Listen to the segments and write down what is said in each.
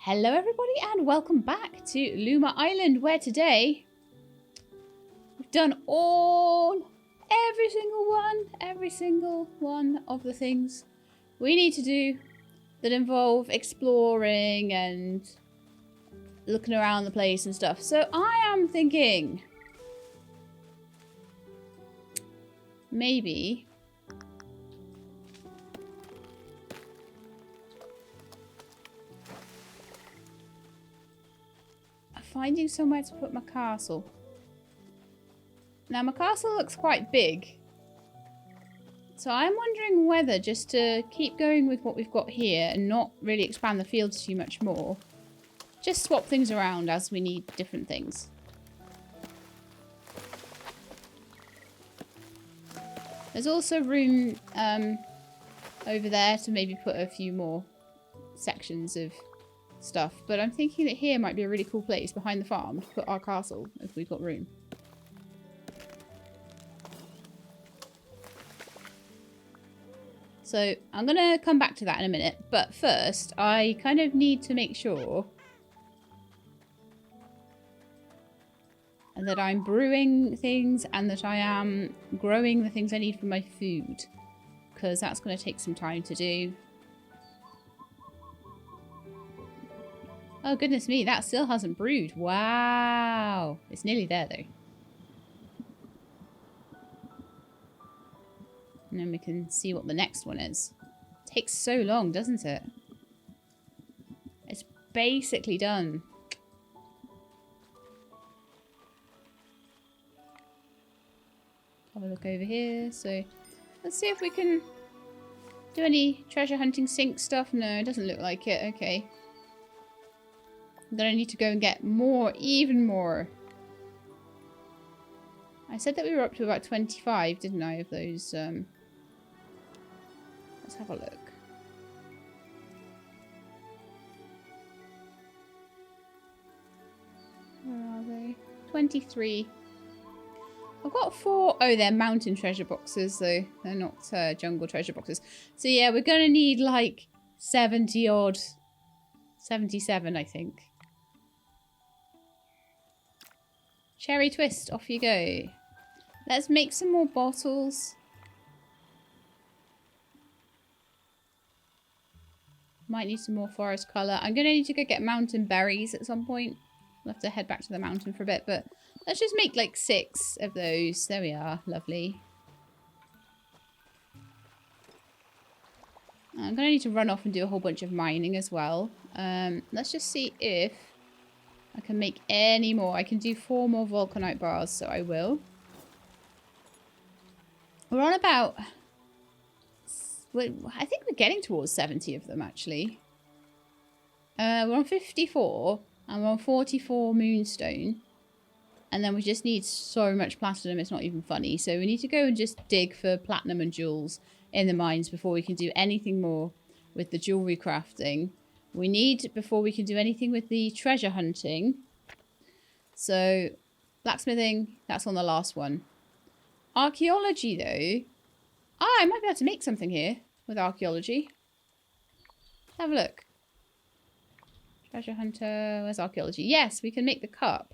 Hello everybody and welcome back to Luma Island, where today we've done every single one of the things we need to do that involve exploring and looking around the place and stuff. So I am thinking maybe finding somewhere to put my castle. Now my castle looks quite big, so I'm wondering whether just to keep going with what we've got here and not really expand the fields too much more, just swap things around as we need different things. There's also room over there to maybe put a few more sections of stuff, but I'm thinking that here might be a really cool place behind the farm to put our castle if we've got room. So I'm gonna come back to that in a minute, but first I kind of need to make sure that I'm brewing things and that I am growing the things I need for my food, because that's going to take some time to do. Oh, goodness me, that still hasn't brewed. Wow. It's nearly there, though. And then we can see what the next one is. It takes so long, doesn't it? It's basically done. Have a look over here. So, let's see if we can do any treasure hunting sink stuff. No, it doesn't look like it. Okay. I'm gonna need to go and get more, even more. I said that we were up to about 25, didn't I, of those, let's have a look. Where are they? 23. I've got 4. Oh, they're mountain treasure boxes, though. They're not jungle treasure boxes. So yeah, we're gonna need like 70 odd. 77, I think. Cherry twist, off you go. Let's make some more bottles. Might need some more forest colour. I'm going to need to go get mountain berries at some point. We'll have to head back to the mountain for a bit, but let's just make like 6 of those. There we are. Lovely. I'm going to need to run off and do a whole bunch of mining as well. Let's just see if I can make any more. I can do 4 more vulcanite bars, so I will. We're on about... I think we're getting towards 70 of them, actually. We're on 54, and we're on 44 moonstone. And then we just need so much platinum, it's not even funny. So we need to go and just dig for platinum and jewels in the mines before we can do anything more with the jewellery crafting. We need, before we can do anything with the treasure hunting. So, blacksmithing, that's on the last one. Archaeology, though. I might be able to make something here with archaeology. Let's have a look. Treasure hunter, where's archaeology? Yes, we can make the cup.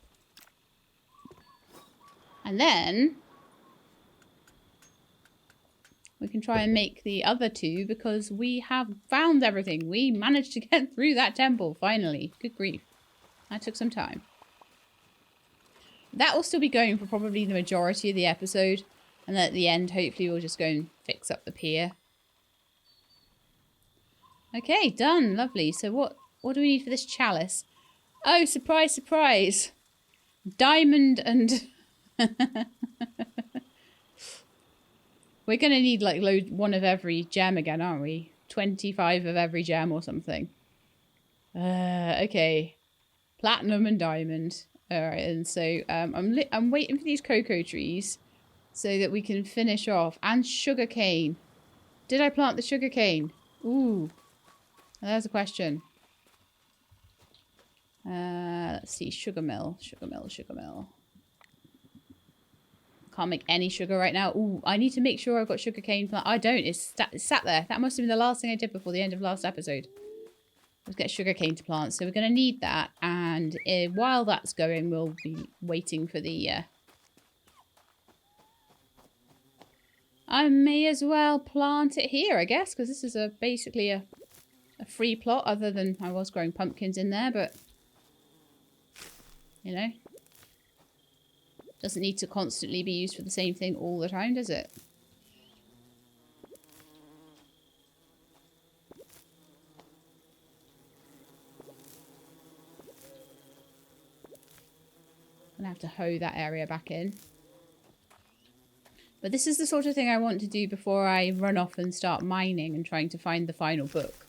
And then we can try and make the other 2 because we have found everything. We managed to get through that temple, finally. Good grief. That took some time. That will still be going for probably the majority of the episode. And then at the end, hopefully, we'll just go and fix up the pier. Okay, done. Lovely. So what do we need for this chalice? Oh, surprise, surprise. Diamond and... We're going to need like one of every gem again, aren't we? 25 of every gem or something. Okay. Platinum and diamond. Alright, and so I'm waiting for these cocoa trees so that we can finish off. And sugar cane. Did I plant the sugar cane? Ooh. There's a question. Let's see. Sugar mill. Sugar mill. Sugar mill. Can't make any sugar right now. Ooh, I need to make sure I've got sugar cane plant. I don't. It's sat there. That must have been the last thing I did before the end of last episode. Let's get sugarcane to plant. So we're going to need that. And while that's going, we'll be waiting for the... I may as well plant it here, I guess, because this is basically a free plot, other than I was growing pumpkins in there, but, you know, doesn't need to constantly be used for the same thing all the time, does it? I'm gonna have to hoe that area back in. But this is the sort of thing I want to do before I run off and start mining and trying to find the final book.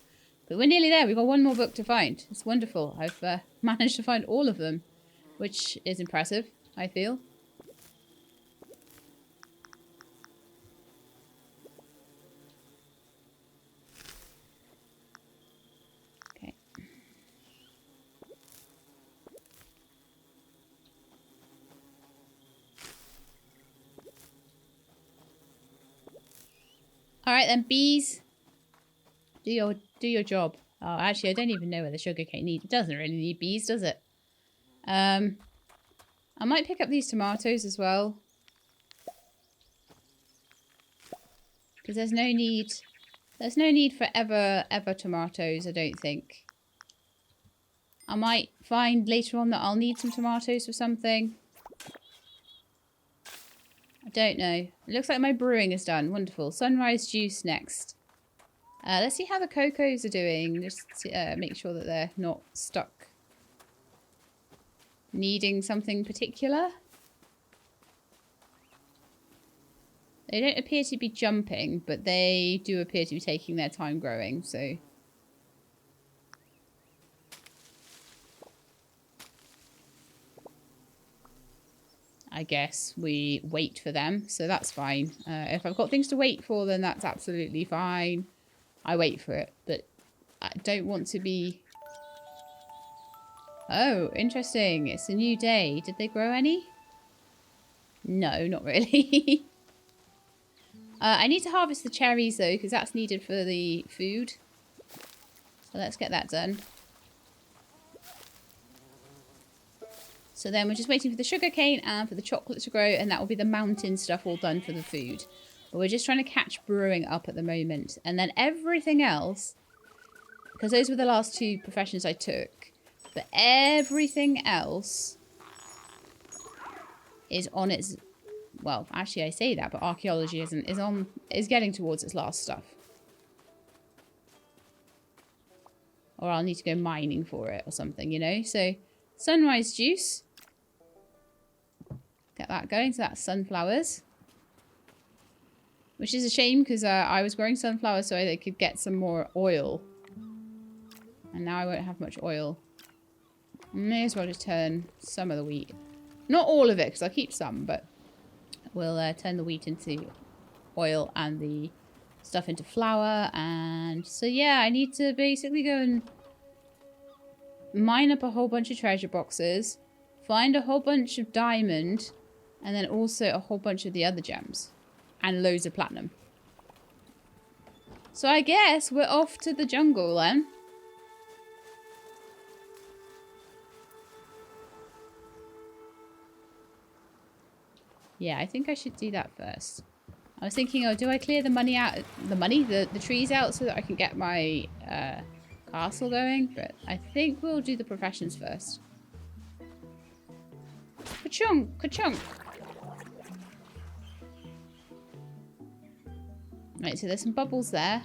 But we're nearly there. We've got one more book to find. It's wonderful. I've managed to find all of them, which is impressive, I feel. Okay. All right then, bees. Do your job. Oh, actually, I don't even know where the sugarcane needs. It doesn't really need bees, does it? I might pick up these tomatoes as well, because there's no need. There's no need for ever tomatoes. I don't think. I might find later on that I'll need some tomatoes for something. I don't know. It looks like my brewing is done. Wonderful. Sunrise juice next. Let's see how the cocos are doing. Just to, make sure that they're not stuck needing something particular. They don't appear to be jumping, but they do appear to be taking their time growing, so... I guess we wait for them, so that's fine. If I've got things to wait for, then that's absolutely fine. I wait for it, but I don't want to be... Oh, interesting. It's a new day. Did they grow any? No, not really. I need to harvest the cherries, though, because that's needed for the food. So let's get that done. So then we're just waiting for the sugarcane and for the chocolate to grow, and that will be the mountain stuff all done for the food. But we're just trying to catch brewing up at the moment. And then everything else, because those were the last two professions I took, but everything else is on its... Well, actually I say that, but archaeology is getting towards its last stuff. Or I'll need to go mining for it or something, you know? So, sunrise juice. Get that going. So that's sunflowers. Which is a shame because I was growing sunflowers so I could get some more oil. And now I won't have much oil. May as well just turn some of the wheat. Not all of it because I'll keep some, but we'll turn the wheat into oil and the stuff into flour. And so yeah, I need to basically go and mine up a whole bunch of treasure boxes, find a whole bunch of diamond, and then also a whole bunch of the other gems. And loads of platinum. So I guess we're off to the jungle then. Yeah, I think I should do that first. I was thinking, oh, do I clear the money out? The trees out so that I can get my castle going? But I think we'll do the professions first. Ka-chunk! Ka-chunk! Right, so there's some bubbles there.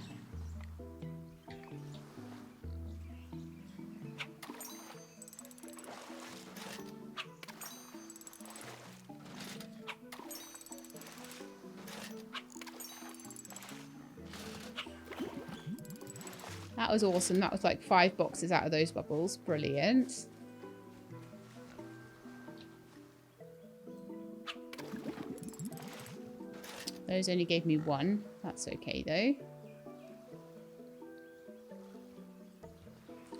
That was awesome. That was like 5 boxes out of those bubbles. Brilliant. Those only gave me 1. That's okay, though.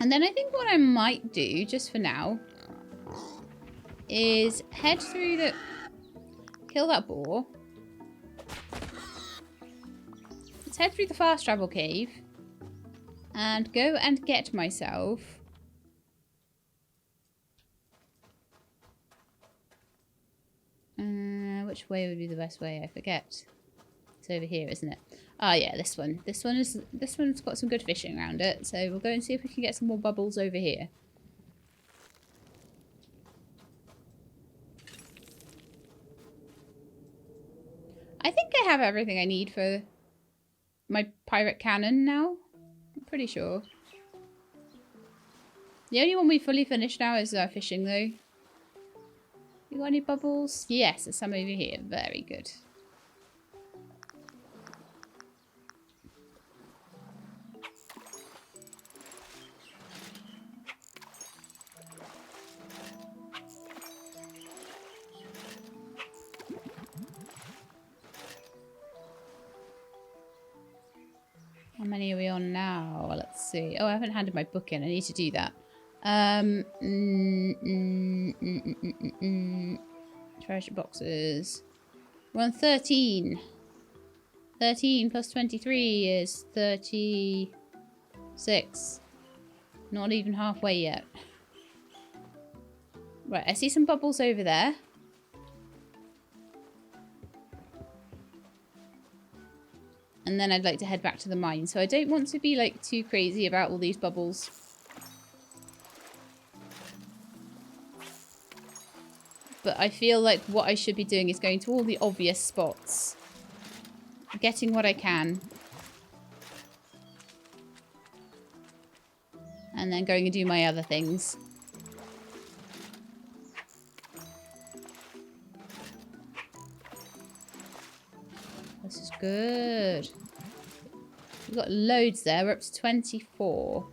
And then I think what I might do, just for now, is head through the... Kill that boar. Let's head through the fast travel cave. And go and get myself... which way would be the best way? I forget. It's over here, isn't it? Oh yeah, this one. This one's got some good fishing around it. So we'll go and see if we can get some more bubbles over here. I think I have everything I need for my pirate cannon now. I'm pretty sure. The only one we fully finished now is fishing though. You got any bubbles? Yes, there's some over here. Very good. How many are we on now? Let's see. Oh, I haven't handed my book in. I need to do that. Treasure boxes. We're on 13. 13 plus 23 is 36. Not even halfway yet. Right, I see some bubbles over there. And then I'd like to head back to the mine. So I don't want to be like too crazy about all these bubbles. But I feel like what I should be doing is going to all the obvious spots. Getting what I can. And then going and do my other things. This is good. We've got loads there. We're up to 24.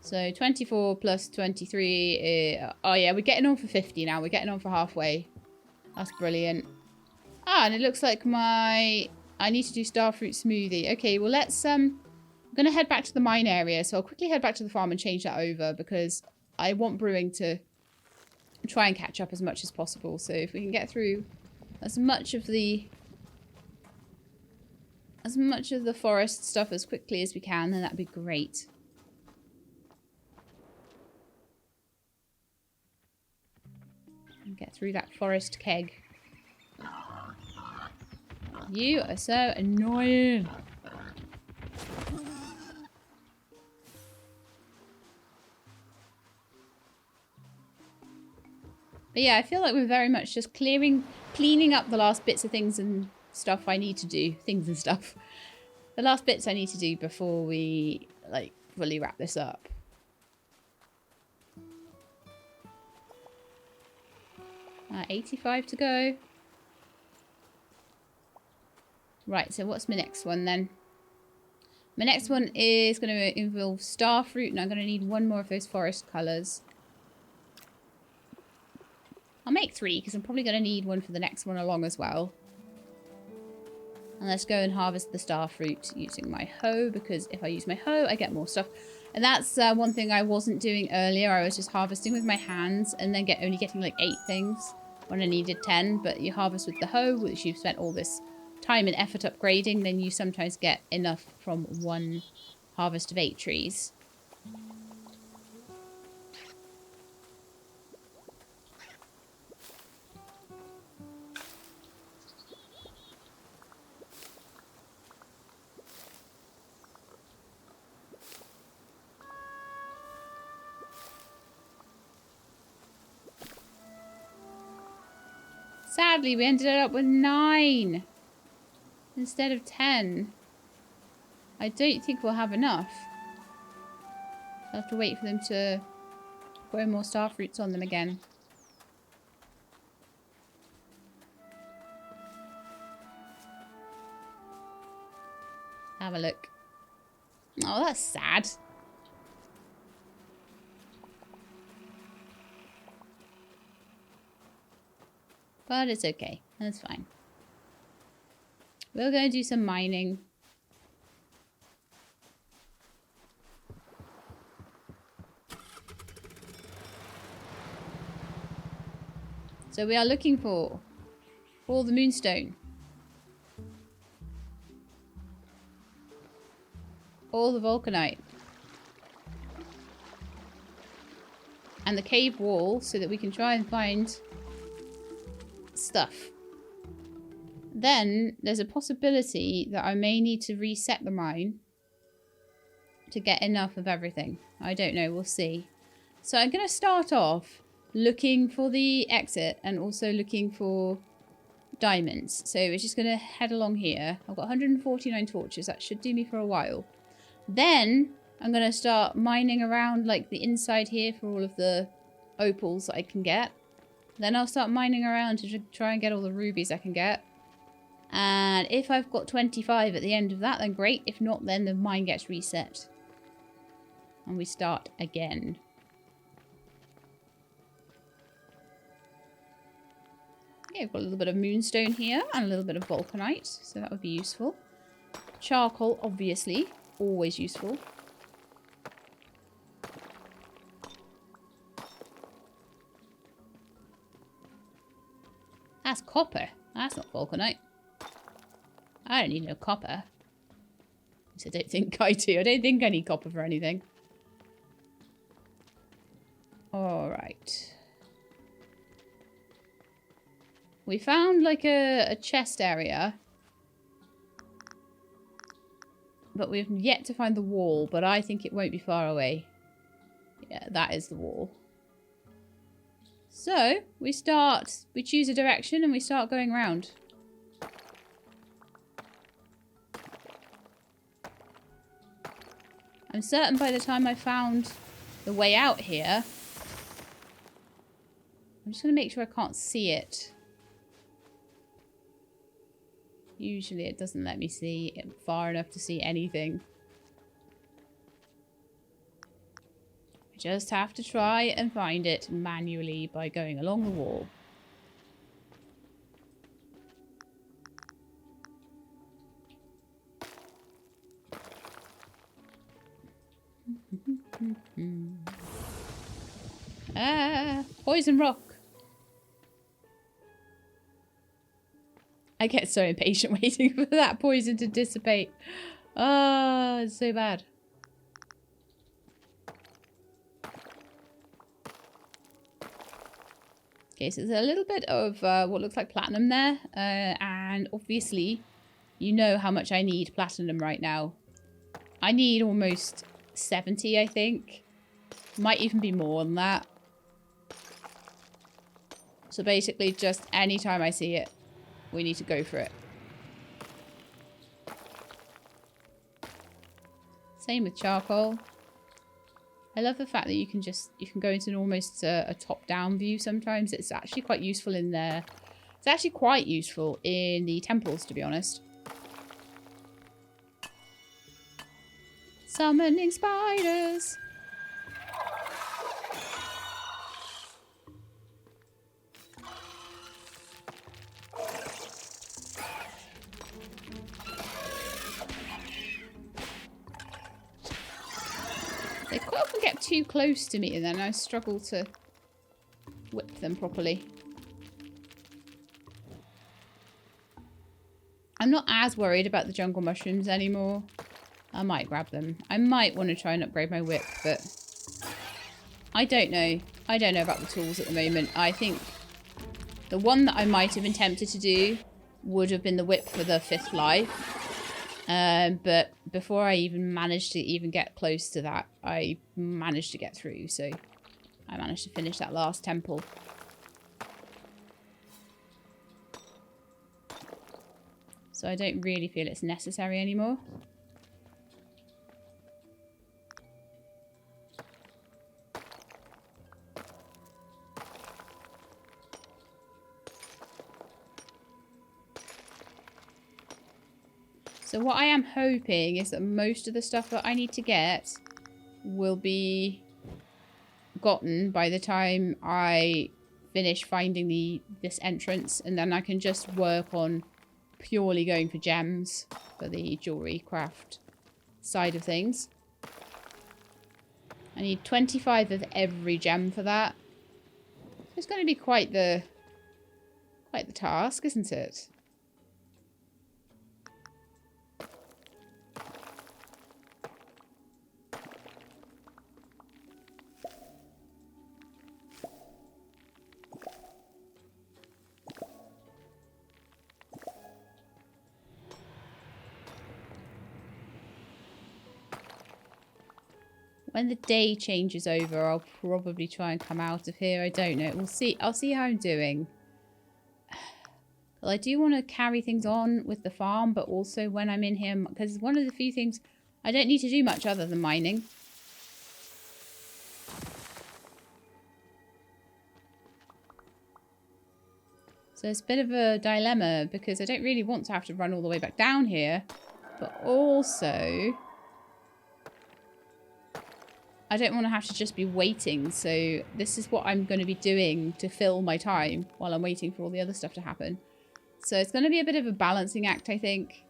So 24 plus 23. Oh yeah, we're getting on for 50 now. We're getting on for halfway. That's brilliant. Ah, and it looks like I need to do starfruit smoothie. Okay, well let's I'm gonna head back to the mine area. So I'll quickly head back to the farm and change that over because I want brewing to try and catch up as much as possible. So if we can get through as much of the forest stuff as quickly as we can, then that'd be great. And get through that forest keg. You are so annoying. But yeah, I feel like we're very much just cleaning up the last bits of things and stuff I need to do. Things and stuff. The last bits I need to do before we, like, fully wrap this up. Uh, 85 to go. Right, so what's my next one then? My next one is going to involve starfruit, and I'm going to need one more of those forest colours. I'll make 3 because I'm probably going to need one for the next one along as well. And let's go and harvest the starfruit using my hoe, because if I use my hoe, I get more stuff. And that's one thing I wasn't doing earlier. I was just harvesting with my hands and then only getting like 8 things when I needed 10. But you harvest with the hoe, which you've spent all this time and effort upgrading, then you sometimes get enough from one harvest of 8 trees. Sadly, we ended up with 9 instead of 10. I don't think we'll have enough. I'll have to wait for them to grow more starfruits on them again. Have a look. Oh, that's sad. But it's okay. That's fine. We're going to do some mining. So we are looking for the moonstone. all the vulcanite. And the cave wall so that we can try and find stuff. Then there's a possibility that I may need to reset the mine to get enough of everything. I don't know, we'll see. So I'm going to start off looking for the exit and also looking for diamonds. So we're just going to head along here. I've got 149 torches. That should do me for a while. Then I'm going to start mining around like the inside here for all of the opals that I can get. Then I'll start mining around to try and get all the rubies I can get. And if I've got 25 at the end of that, then great. If not, then the mine gets reset. And we start again. Okay, I've got a little bit of moonstone here and a little bit of vulcanite. So that would be useful. Charcoal, obviously. Always useful. That's copper. That's not vulcanite. I don't need no copper. I don't think I do. I don't think I need copper for anything. Alright. We found like a chest area. But we've yet to find the wall, but I think it won't be far away. Yeah, that is the wall. So, we choose a direction and we start going around. I'm certain by the time I found the way out here, I'm just going to make sure I can't see it. Usually it doesn't let me see it far enough to see anything. I just have to try and find it manually by going along the wall. Ah, poison rock. I get so impatient waiting for that poison to dissipate. Oh, it's so bad. Okay, so there's a little bit of what looks like platinum there. And obviously, you know how much I need platinum right now. I need almost 70, I think. Might even be more than that. So basically, just any time I see it, we need to go for it. Same with charcoal. I love the fact that you can go into an almost a top-down view sometimes. It's actually quite useful in there. It's actually quite useful in the temples, to be honest. Summoning spiders. They quite often get too close to me and then I struggle to whip them properly. I'm not as worried about the jungle mushrooms anymore. I might grab them. I might want to try and upgrade my whip, but I don't know. I don't know about the tools at the moment. I think the one that I might have been tempted to do would have been the whip for the 5th life. But before I even managed to even get close to that, I managed to get through. So I managed to finish that last temple. So I don't really feel it's necessary anymore. So what I am hoping is that most of the stuff that I need to get will be gotten by the time I finish finding this entrance, and then I can just work on purely going for gems for the jewelry craft side of things. I need 25 of every gem for that. It's going to be quite the task, isn't it? When the day changes over, I'll probably try and come out of here. I don't know. We'll see. I'll see how I'm doing. Well, I do want to carry things on with the farm, but also when I'm in here, because one of the few things I don't need to do much other than mining. So it's a bit of a dilemma because I don't really want to have to run all the way back down here, but also I don't want to have to just be waiting. So this is what I'm going to be doing to fill my time while I'm waiting for all the other stuff to happen. So it's going to be a bit of a balancing act, I think.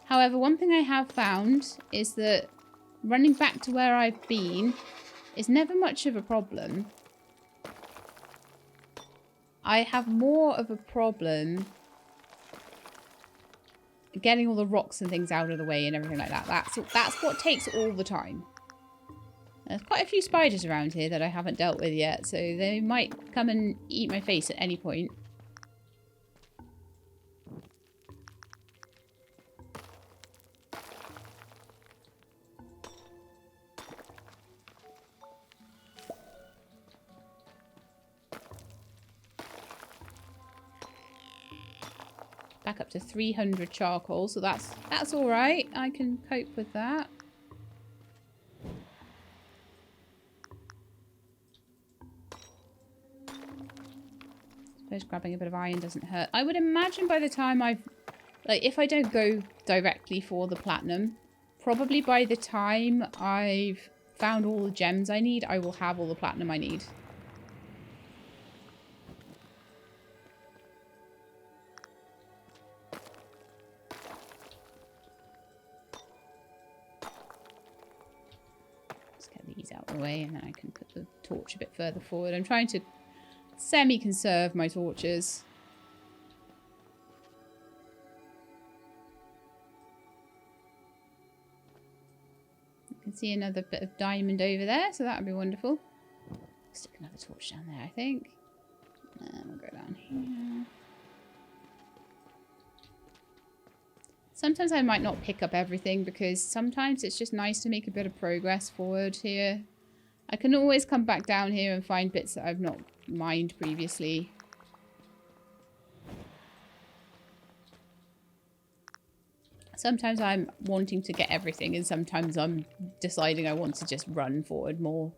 However, one thing I have found is that running back to where I've been is never much of a problem. I have more of a problem getting all the rocks and things out of the way and everything like that. That's what takes all the time. There's quite a few spiders around here that I haven't dealt with yet, so they might come and eat my face at any point. Back up to 300 charcoal, so that's all right. I can cope with that. Suppose grabbing a bit of iron doesn't hurt. I would imagine by the time if I don't go directly for the platinum, probably by the time I've found all the gems I need, I will have all the platinum I need. Out the way, and then I can put the torch a bit further forward. I'm trying to semi-conserve my torches. You can see another bit of diamond over there, so that would be wonderful. Stick another torch down there, I think. And we'll go down here. Sometimes I might not pick up everything because sometimes it's just nice to make a bit of progress forward here. I can always come back down here and find bits that I've not mined previously. Sometimes I'm wanting to get everything and sometimes I'm deciding I want to just run forward more.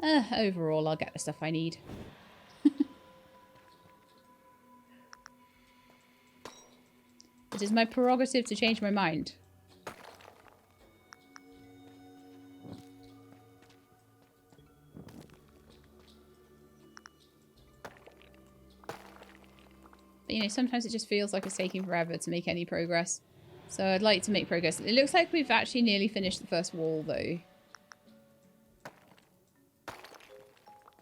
Overall, I'll get the stuff I need. It is my prerogative to change my mind. But, you know, sometimes it just feels like it's taking forever to make any progress. So I'd like to make progress. It looks like we've actually nearly finished the first wall, though.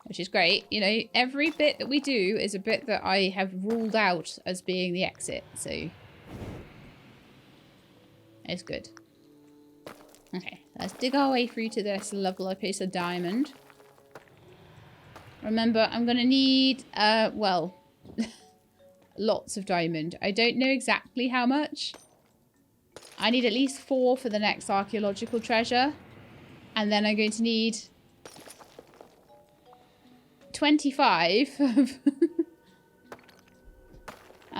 Which is great. You know, every bit that we do is a bit that I have ruled out as being the exit, so... it's good. Okay, let's dig our way through to this lovely piece of diamond. Remember, I'm going to need, well, lots of diamond. I don't know exactly how much. I need at least 4 for the next archaeological treasure. And then I'm going to need 25. And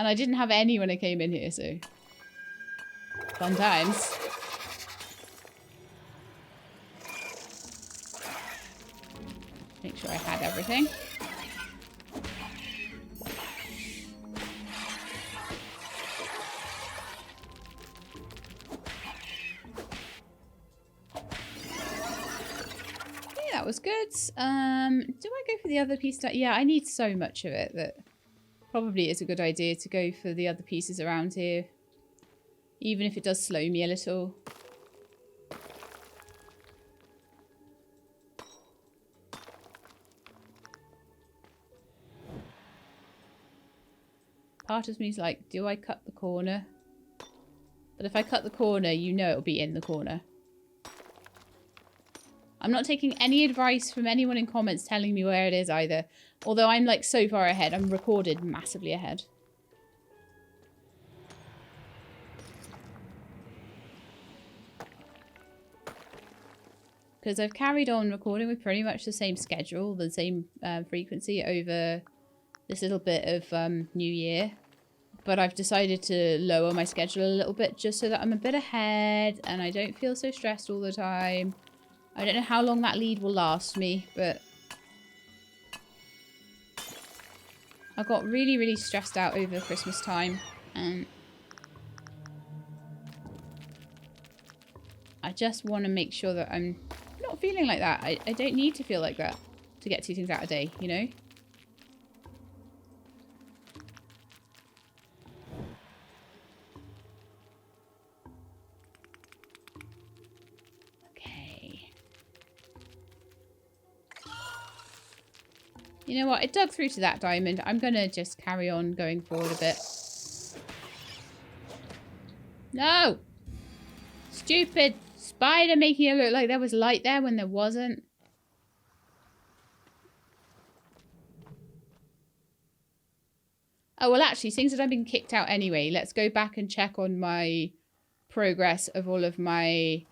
I didn't have any when I came in here, so... fun times. Make sure I had everything. Okay, that was good. Do I go for the other piece? Yeah, I need so much of it that probably is a good idea to go for the other pieces around here. Even if it does slow me a little. Part of me is like, do I cut the corner? But if I cut the corner, you know it'll be in the corner. I'm not taking any advice from anyone in comments telling me where it is either. Although I'm like so far ahead. I'm recorded massively ahead. because I've carried on recording with pretty much the same schedule, the same frequency over this little bit of New Year. But I've decided to lower my schedule a little bit just so that I'm a bit ahead and I don't feel so stressed all the time. I don't know how long that lead will last me, but I got really, really stressed out over Christmas time, and I just want to make sure that I'm not feeling like that. I don't need to feel like that to get 2 things out a day, you know? Okay. You know what? It dug through to that diamond. I'm going to just carry on going forward a bit. No! Stupid spider making it look like there was light there when there wasn't. Oh, well, actually, things that I've been kicked out anyway. Let's go back and check on my progress of all of my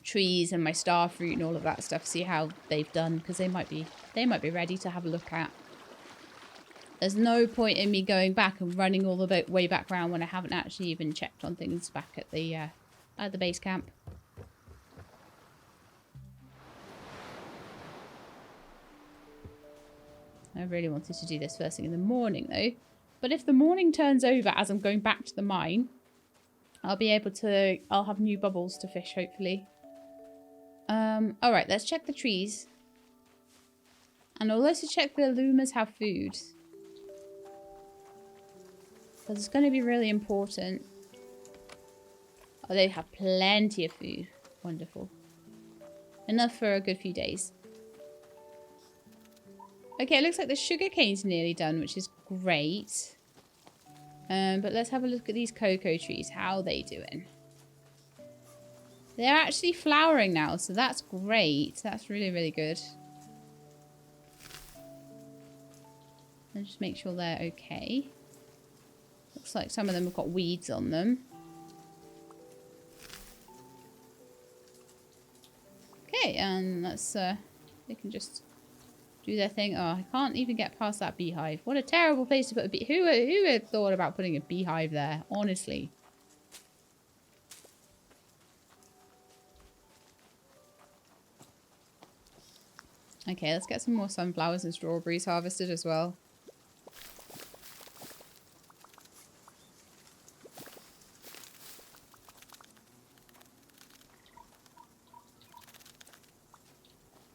trees and my star fruit and all of that stuff. See how they've done, because they might be ready to have a look at. There's no point in me going back and running all the way back around when I haven't actually even checked on things back at the base camp. I really wanted to do this first thing in the morning though. But if the morning turns over as I'm going back to the mine, I'll have new bubbles to fish hopefully. Alright, let's check the trees. And I'll also check the Lumas have food. Because it's going to be really important. Oh, they have plenty of food. Wonderful. Enough for a good few days. Okay, it looks like the sugarcane's nearly done, which is great. But let's have a look at these cocoa trees. How are they doing? They're actually flowering now, so that's great. That's really, really good. Let's just make sure they're okay. Looks like some of them have got weeds on them. Okay, and let's, they can just do their thing. Oh, I can't even get past that beehive. What a terrible place to put a bee. Who had thought about putting a beehive there? Honestly. Okay, let's get some more sunflowers and strawberries harvested as well.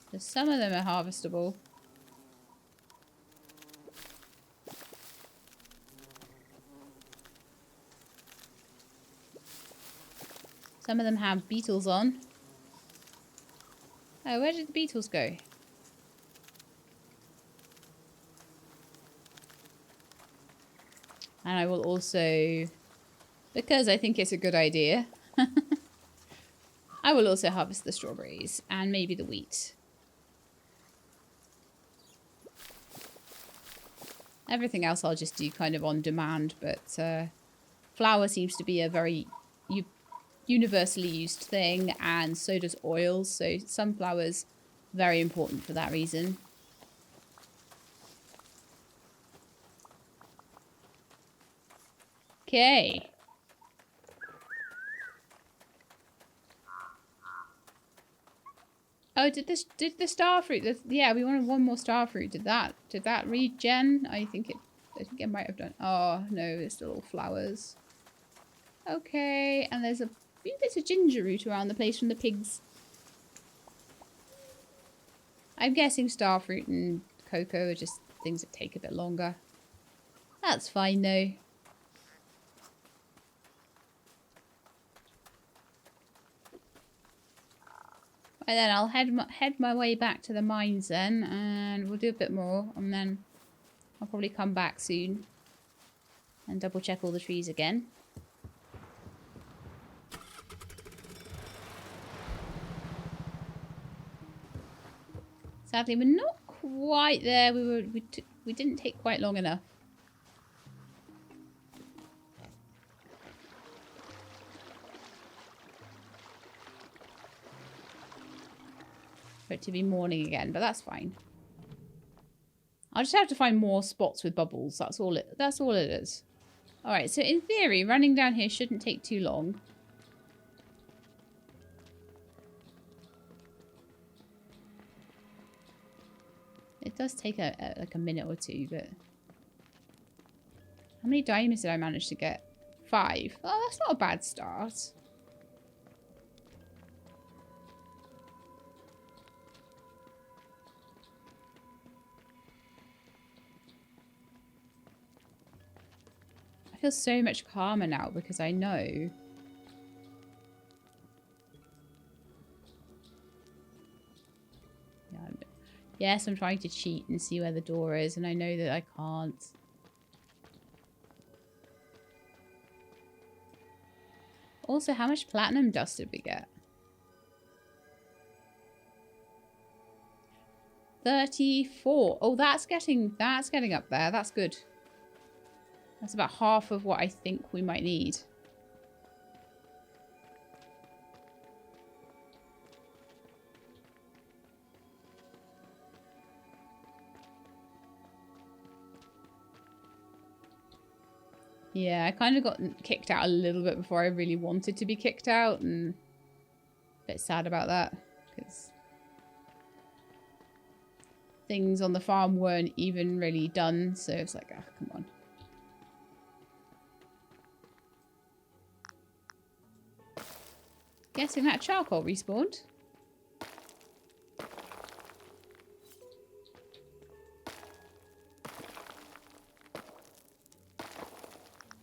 Because some of them are harvestable. Some of them have beetles on. Oh, where did the beetles go? And I will also, because I think it's a good idea, I will also harvest the strawberries and maybe the wheat. Everything else I'll just do kind of on demand, but flour seems to be a very universally used thing, and so does oils, so sunflower's very important for that reason. Okay. Oh, did the star fruit? Yeah, we wanted one more star fruit. Did that regen? I think it might have done. Oh no, it's still all flowers. Okay, and there's a ginger root around the place from the pigs. I'm guessing star fruit and cocoa are just things that take a bit longer. That's fine though. Right then, I'll head my way back to the mines then, and we'll do a bit more, and then I'll probably come back soon and double check all the trees again. Sadly, we're not quite there. We didn't take quite long enough. for it to be morning again, but that's fine. I'll just have to find more spots with bubbles. That's all it is. Alright, so in theory, running down here shouldn't take too long. It does take like a minute or two, but... How many diamonds did I manage to get? 5. Oh, that's not a bad start. I feel so much calmer now because I know. Yes, I'm trying to cheat and see where the door is, and I know that I can't. Also, how much platinum dust did we get? 34. Oh, that's getting up there. That's good. That's about half of what I think we might need. Yeah, I kind of got kicked out a little bit before I really wanted to be kicked out, and a bit sad about that, because things on the farm weren't even really done, so it's like, oh, come on. Guessing that charcoal respawned.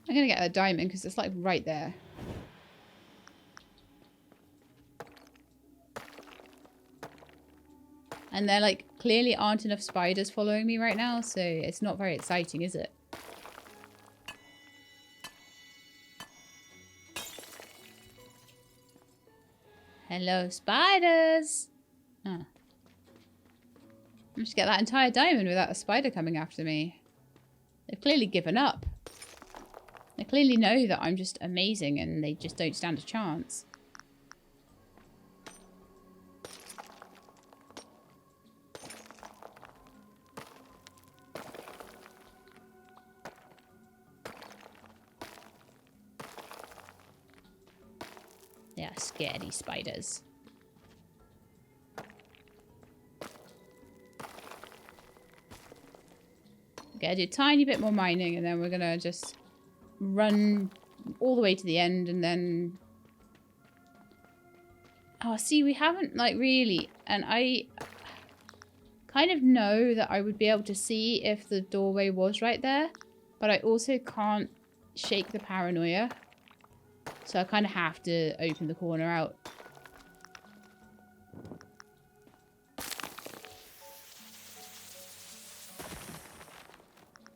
I'm gonna get a diamond because it's like right there. And there like clearly aren't enough spiders following me right now, so it's not very exciting, is it? Hello, spiders! Oh. I'm just get that entire diamond without a spider coming after me. They've clearly given up. They clearly know that I'm just amazing and they just don't stand a chance. They are scaredy spiders. Okay, I do a tiny bit more mining and then we're gonna just run all the way to the end and then... Oh, see, we haven't, like, really... And I kind of know that I would be able to see if the doorway was right there, but I also can't shake the paranoia. So I kind of have to open the corner out.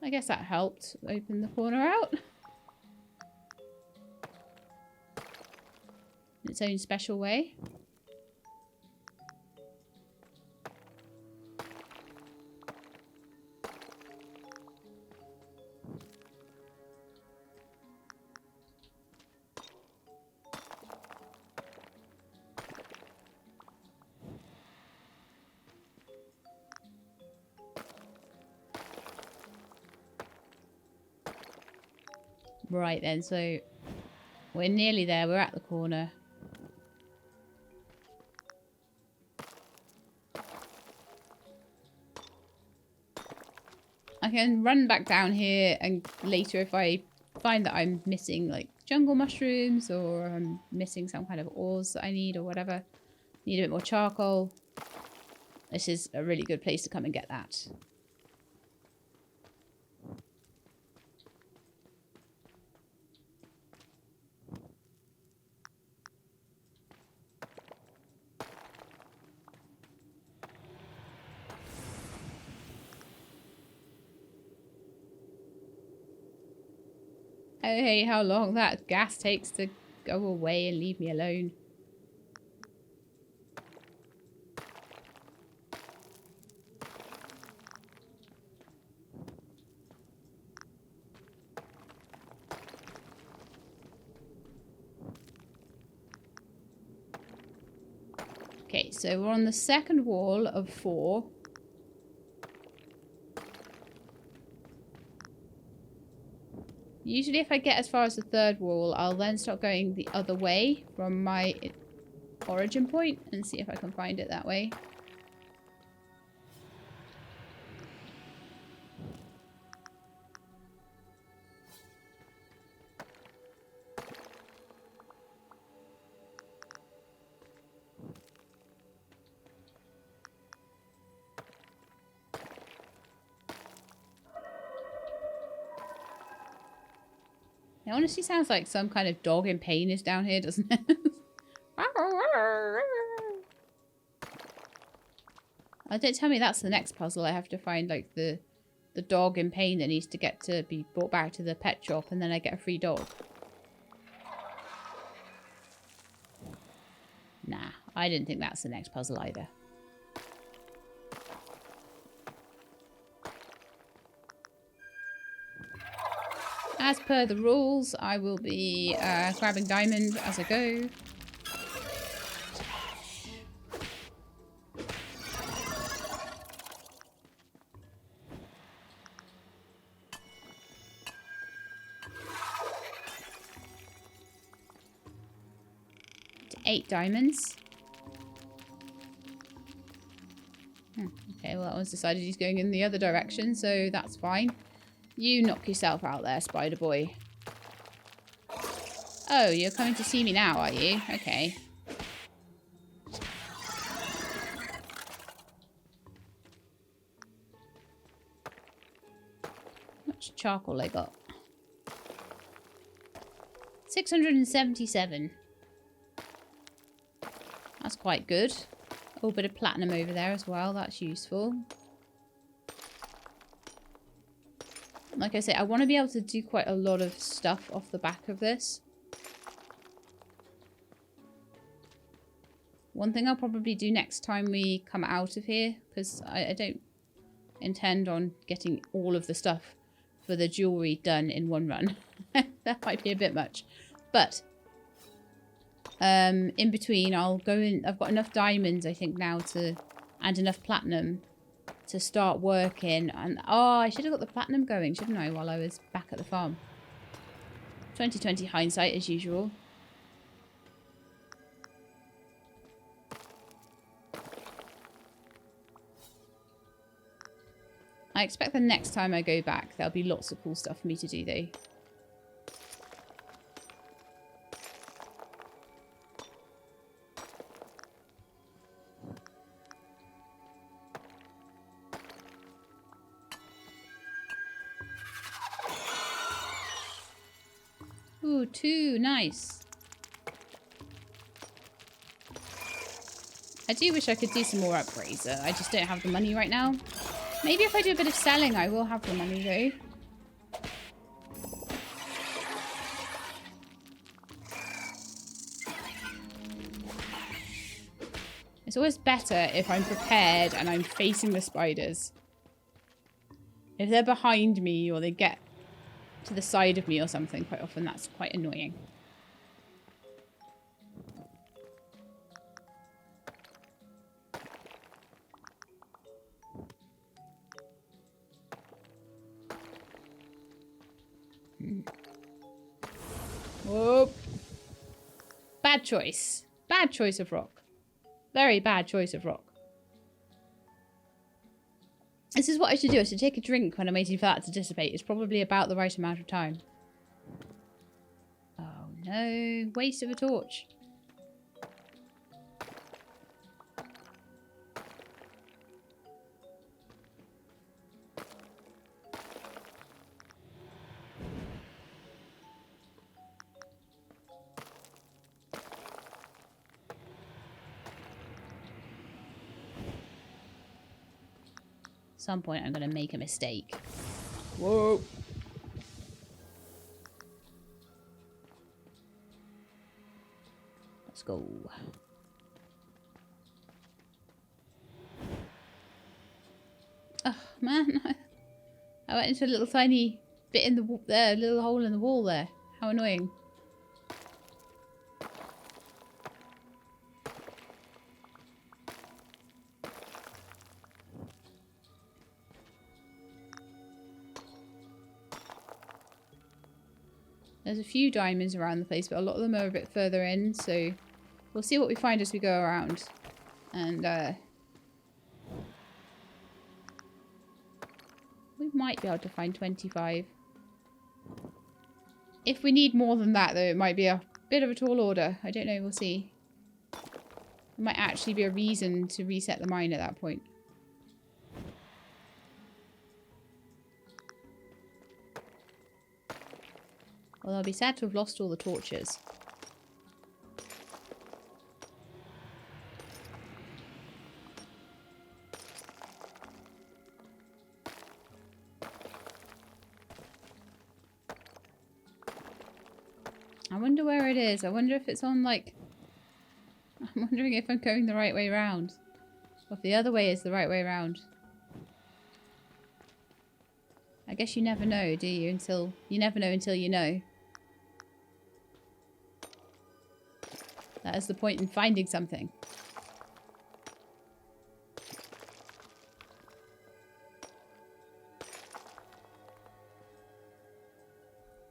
I guess that helped open the corner out. In its own special way. Right then, so we're nearly there. We're at the corner. I can run back down here and later if I find that I'm missing like jungle mushrooms or I'm missing some kind of ores that I need or whatever. Need a bit more charcoal. This is a really good place to come and get that. Hey, how long that gas takes to go away and leave me alone. Okay, so we're on the second wall of 4. Usually if I get as far as the 3rd wall, I'll then start going the other way from my origin point and see if I can find it that way. It honestly sounds like some kind of dog in pain is down here, doesn't it? Oh, don't tell me that's the next puzzle. I have to find like the dog in pain that needs to get to be brought back to the pet shop, and then I get a free dog. Nah, I didn't think that's the next puzzle either. As per the rules, I will be grabbing diamond as I go. To 8 diamonds. Okay, well that one's decided he's going in the other direction, so that's fine. You knock yourself out there, spider boy. Oh, you're coming to see me now, are you? Okay. How much charcoal I got? 677. That's quite good. A little bit of platinum over there as well. That's useful. Like I say, I want to be able to do quite a lot of stuff off the back of this. One thing I'll probably do next time we come out of here, because I don't intend on getting all of the stuff for the jewellery done in one run. That might be a bit much. But in between, I'll go in. I've got enough diamonds, I think, now to, and enough platinum to start working. And oh, I should have got the platinum going, shouldn't I, while I was back at the farm. 20/20 hindsight as usual. I expect the next time I go back there'll be lots of cool stuff for me to do though. Ooh, 2, nice. I do wish I could do some more upgrades. I just don't have the money right now. Maybe if I do a bit of selling, I will have the money though. It's always better if I'm prepared and I'm facing the spiders. If they're behind me or they get to the side of me or something, quite often that's quite annoying. Whoa. Bad choice. Bad choice of rock. Very bad choice of rock. This is what I should do. I should take a drink when I'm waiting for that to dissipate. It's probably about the right amount of time. Oh no. Waste of a torch. Some point I'm going to make a mistake. Whoa. Let's go. Oh, man. I went into a little tiny bit in the wall there, a little hole in the wall there. How annoying. There's a few diamonds around the place, but a lot of them are a bit further in, so we'll see what we find as we go around. And we might be able to find 25. If we need more than that, though, it might be a bit of a tall order. I don't know, we'll see. It might actually be a reason to reset the mine at that point. Well, I'll be sad to have lost all the torches. I wonder where it is. I wonder if it's on, like... I'm wondering if I'm going the right way round. Or if the other way is the right way round. I guess you never know, do you? You never know until you know. That is the point in finding something.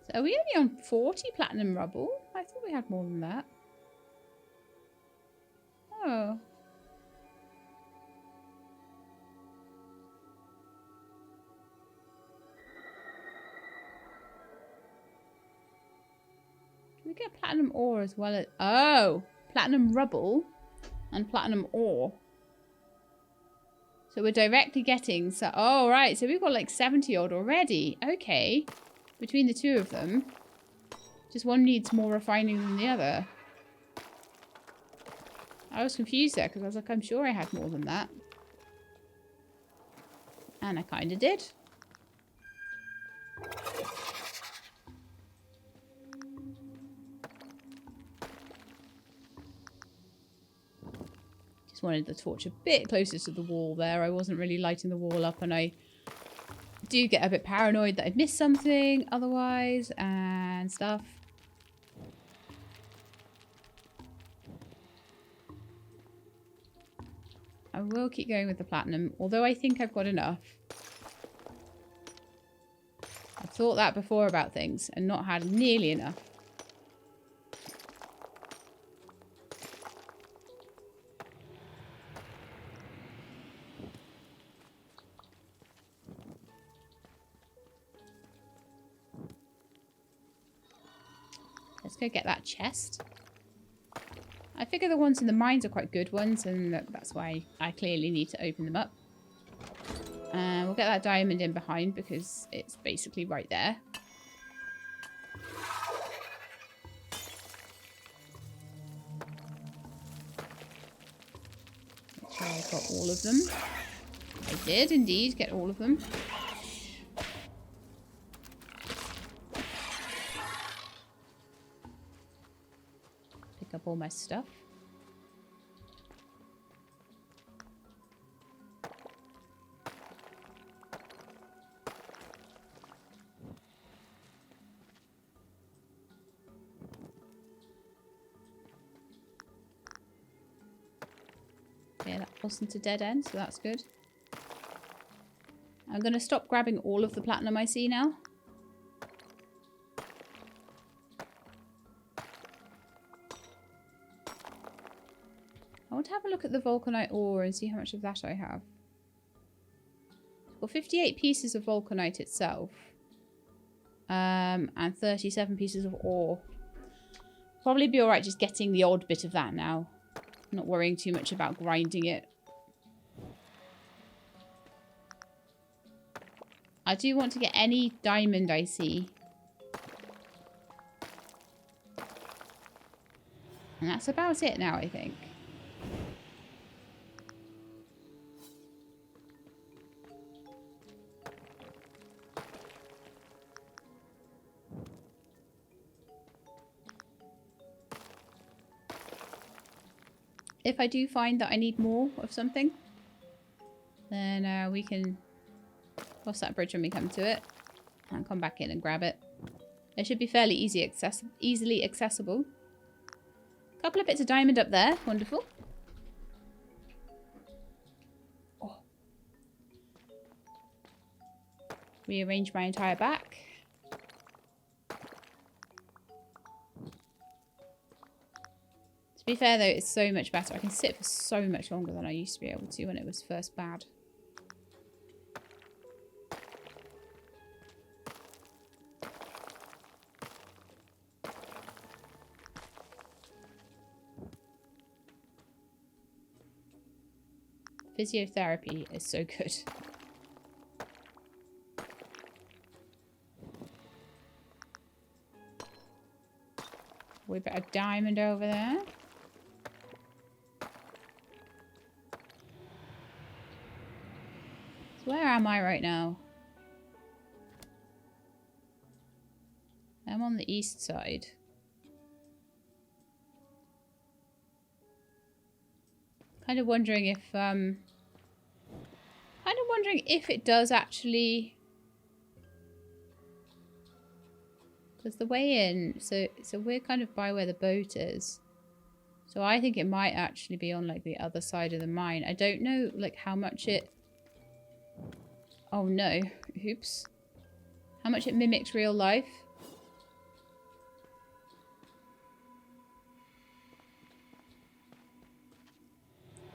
So are we only on 40 platinum rubble? I thought we had more than that. Oh. Can we get platinum ore as well as... Oh! Platinum rubble and platinum ore. So we're directly getting... Oh, right. So we've got like 70 odd already. Okay. Between the two of them. Just one needs more refining than the other. I was confused there because I was like, I'm sure I had more than that. And I kind of did. Just wanted the torch a bit closer to the wall there. I wasn't really lighting the wall up, and I do get a bit paranoid that I'd missed something otherwise and stuff. I will keep going with the platinum, although I think I've got enough. I've thought that before about things and not had nearly enough. Let's go get that chest. I figure the ones in the mines are quite good ones, and that's why I clearly need to open them up. And we'll get that diamond in behind because it's basically right there. Make sure I got all of them. I did indeed get all of them. Pick up all my stuff. Yeah, that wasn't a dead end, so that's good. I'm going to stop grabbing all of the platinum I see now. I want to have a look at the vulcanite ore and see how much of that I have. Well, 58 pieces of vulcanite itself. And 37 pieces of ore. Probably be alright just getting the odd bit of that now. Not worrying too much about grinding it. I do want to get any diamond I see. And that's about it now, I think. If I do find that I need more of something, then we can cross that bridge when we come to it and come back in and grab it. It should be fairly easily accessible. A couple of bits of diamond up there. Wonderful. Oh. Rearrange my entire back. To be fair though, it's so much better. I can sit for so much longer than I used to be able to when it was first bad. Physiotherapy is so good. We got a diamond over there. So where am I right now? I'm on the east side. Kind of wondering if it does actually, because the way in, so we're kind of by where the boat is. So I think it might actually be on like the other side of the mine. I don't know like how much it, oh no, oops. How much it mimics real life.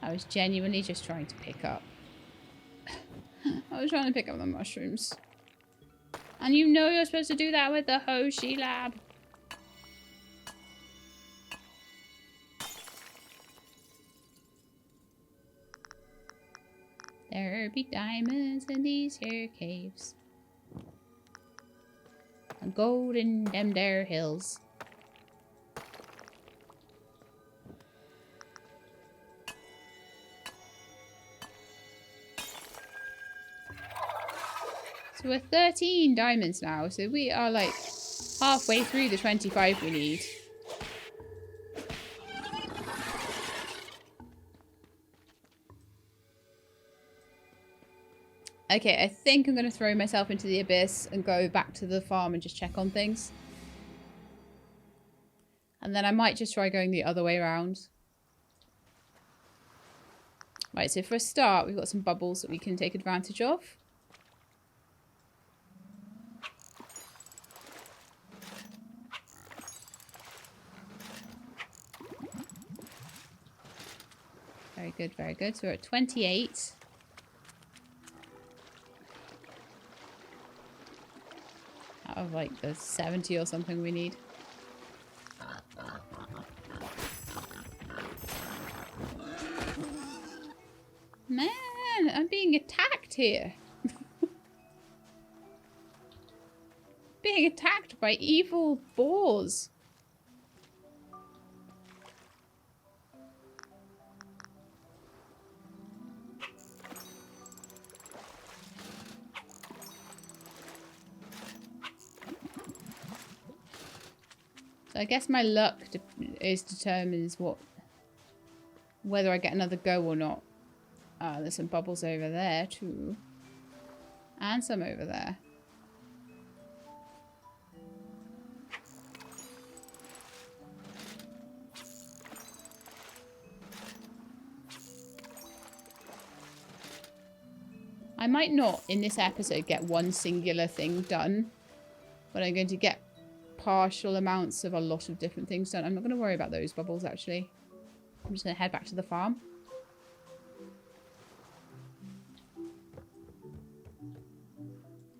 I was genuinely just trying to pick up. I was trying to pick up the mushrooms. And you know you're supposed to do that with the Hoshi lab. There be diamonds in these here caves. And gold in them there hills. So we're 13 diamonds now, so we are like halfway through the 25 we need. Okay, I think I'm going to throw myself into the abyss and go back to the farm and just check on things. And then I might just try going the other way around. Right, so for a start, we've got some bubbles that we can take advantage of. Very good, very good. So we're at 28. Out of like the 70 or something we need. Man, I'm being attacked here. Being attacked by evil boars. I guess my luck determines whether I get another go or not. There's some bubbles over there too. And some over there. I might not in this episode get one singular thing done, but I'm going to get partial amounts of a lot of different things done. I'm not going to worry about those bubbles actually. I'm just going to head back to the farm.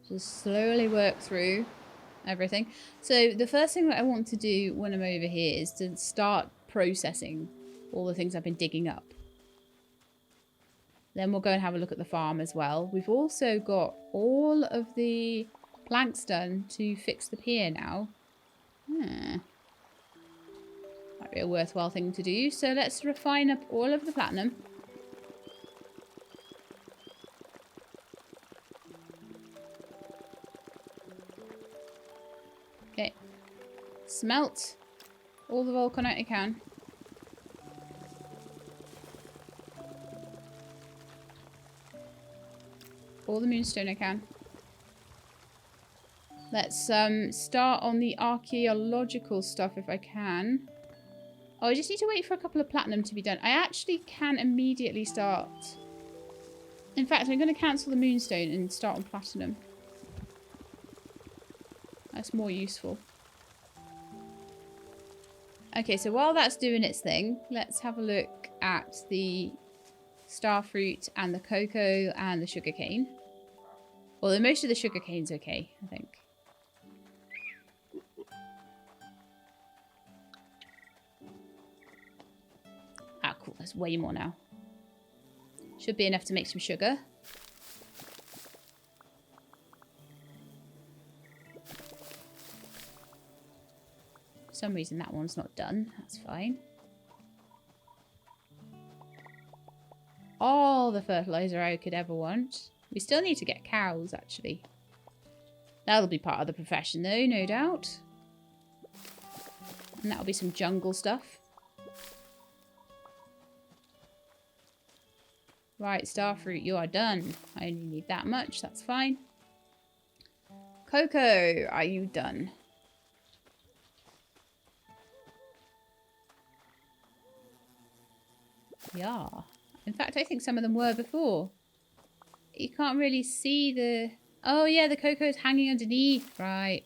Just slowly work through everything. So the first thing that I want to do when I'm over here is to start processing all the things I've been digging up. Then we'll go and have a look at the farm as well. We've also got all of the planks done to fix the pier now. Might be a worthwhile thing to do. So let's refine up all of the platinum. Okay. Smelt all the vulcanite I can. All the moonstone I can. Let's start on the archaeological stuff if I can. Oh, I just need to wait for a couple of platinum to be done. I actually can immediately start. In fact, I'm going to cancel the moonstone and start on platinum. That's more useful. Okay, so while that's doing its thing, let's have a look at the starfruit and the cocoa and the sugarcane. Well, most of the sugarcane's okay, I think. Ah, cool. There's way more now. Should be enough to make some sugar. For some reason that one's not done. That's fine. All the fertilizer I could ever want. We still need to get cows, actually. That'll be part of the profession, though, no doubt. And that'll be some jungle stuff. Right, starfruit, you are done. I only need that much, that's fine. Cocoa, are you done? Yeah. In fact, I think some of them were before. You can't really see the... Oh, yeah, the cocoa's hanging underneath. Right.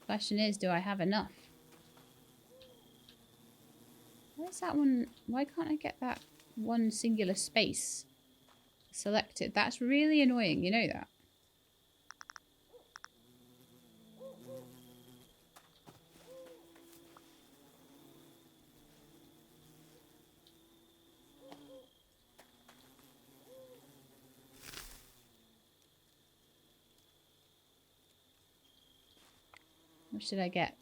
Question is, do I have enough? Where's that one? Why can't I get that one singular space selected? That's really annoying, you know that? What should I get?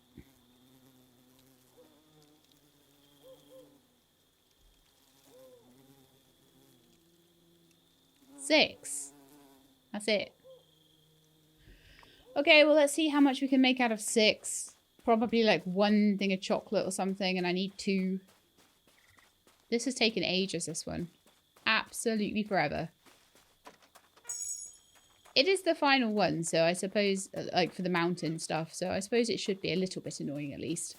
Six. That's it. Okay, well, let's see how much we can make out of 6. Probably like 1 thing of chocolate or something, and I need 2. This has taken ages, this one. Absolutely forever. It is the final one, so I suppose, like for the mountain stuff, so I suppose it should be a little bit annoying at least.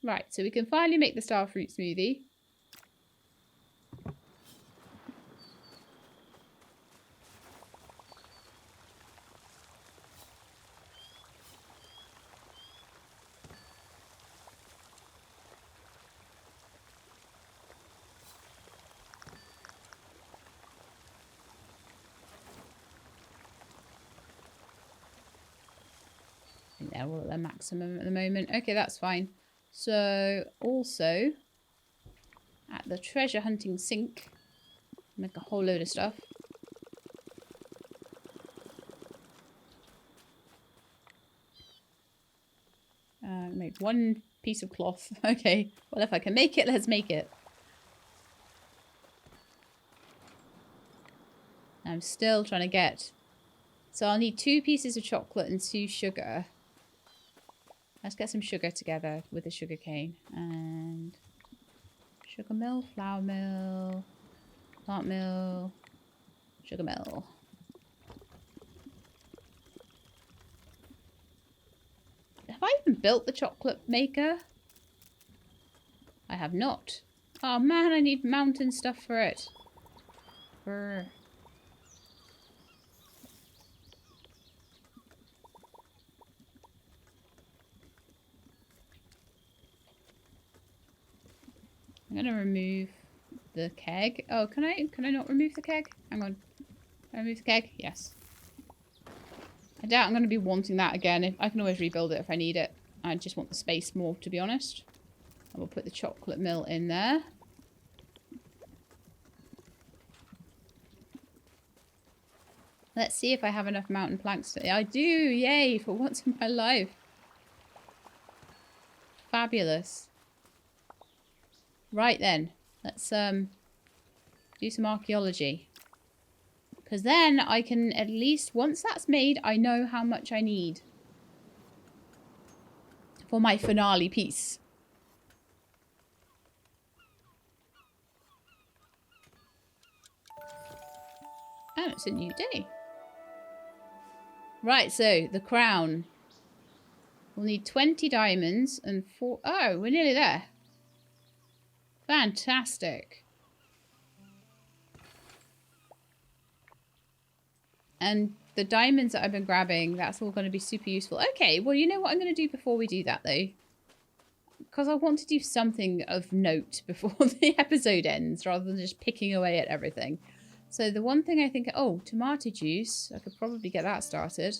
Right, so we can finally make the starfruit smoothie. I think they're all at their maximum at the moment. Okay, that's fine. So, also, at the treasure hunting sink, make a whole load of stuff. Made 1 piece of cloth. Okay, well, if I can make it, let's make it. I'm still trying to get... So I'll need 2 pieces of chocolate and 2 sugar. Let's get some sugar together with the sugar cane. And sugar mill, flour mill, plant mill, sugar mill. Have I even built the chocolate maker? I have not. Oh man, I need mountain stuff for it. Brr. I'm gonna remove the keg. Oh, can I not remove the keg? Hang on. Can I remove the keg? Yes. I doubt I'm gonna be wanting that again. I can always rebuild it if I need it. I just want the space more, to be honest. I will put the chocolate mill in there. Let's see if I have enough mountain planks. I do! Yay! For once in my life. Fabulous. Right then, let's do some archaeology. Because then I can at least, once that's made, I know how much I need for my finale piece. Oh, it's a new day. Right, so the crown. We'll need 20 diamonds and 4... Oh, we're nearly there. Fantastic. And the diamonds that I've been grabbing, that's all going to be super useful. Okay, well, you know what I'm going to do before we do that, though? Because I want to do something of note before the episode ends, rather than just picking away at everything. So the one thing I think... Oh, tomato juice. I could probably get that started.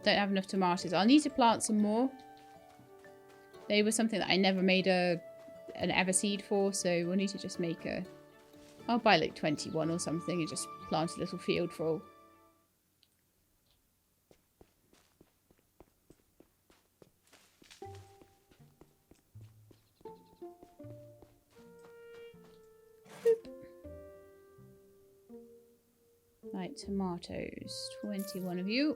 Don't have enough tomatoes. I'll need to plant some more. They were something that I never made an ever seed for, so we'll need to just make a... I'll buy like 21 or something and just plant a little field full. Boop. Right, tomatoes. 21 of you.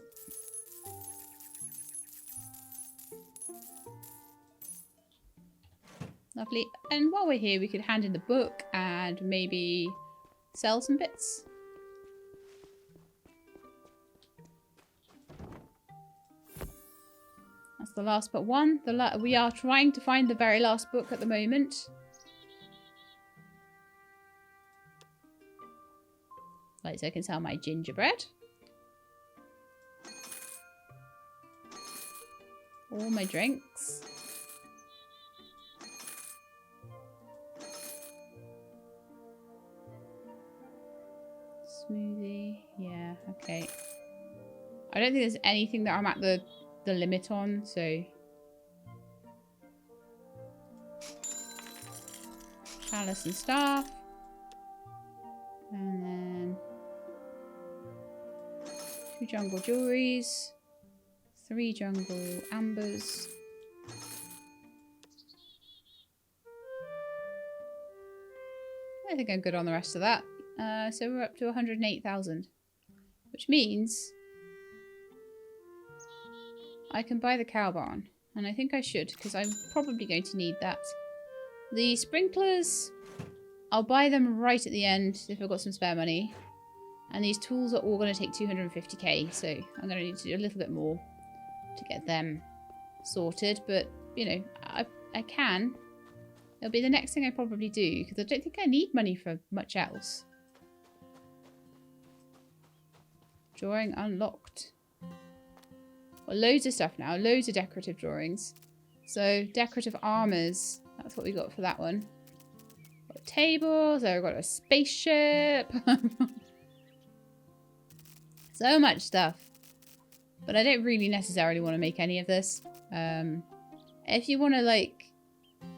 Lovely. And while we're here, we could hand in the book and maybe sell some bits. That's the last but one. We are trying to find the very last book at the moment. Right, so I can sell my gingerbread. All my drinks. Smoothie. Yeah, okay. I don't think there's anything that I'm at the limit on, so... Chalice and staff. And then... 2 jungle jewelries. 3 jungle ambers. I think I'm good on the rest of that. So we're up to 108,000, which means I can buy the cow barn, and I think I should because I'm probably going to need that. The sprinklers, I'll buy them right at the end if I've got some spare money, and these tools are all going to take 250k, so I'm going to need to do a little bit more to get them sorted, but you know, I can. It'll be the next thing I probably do because I don't think I need money for much else. Drawing unlocked. Got loads of stuff now. Loads of decorative drawings. So, decorative armors. That's what we got for that one. Got tables. I've got a spaceship. So much stuff. But I don't really necessarily want to make any of this. If you want to, like,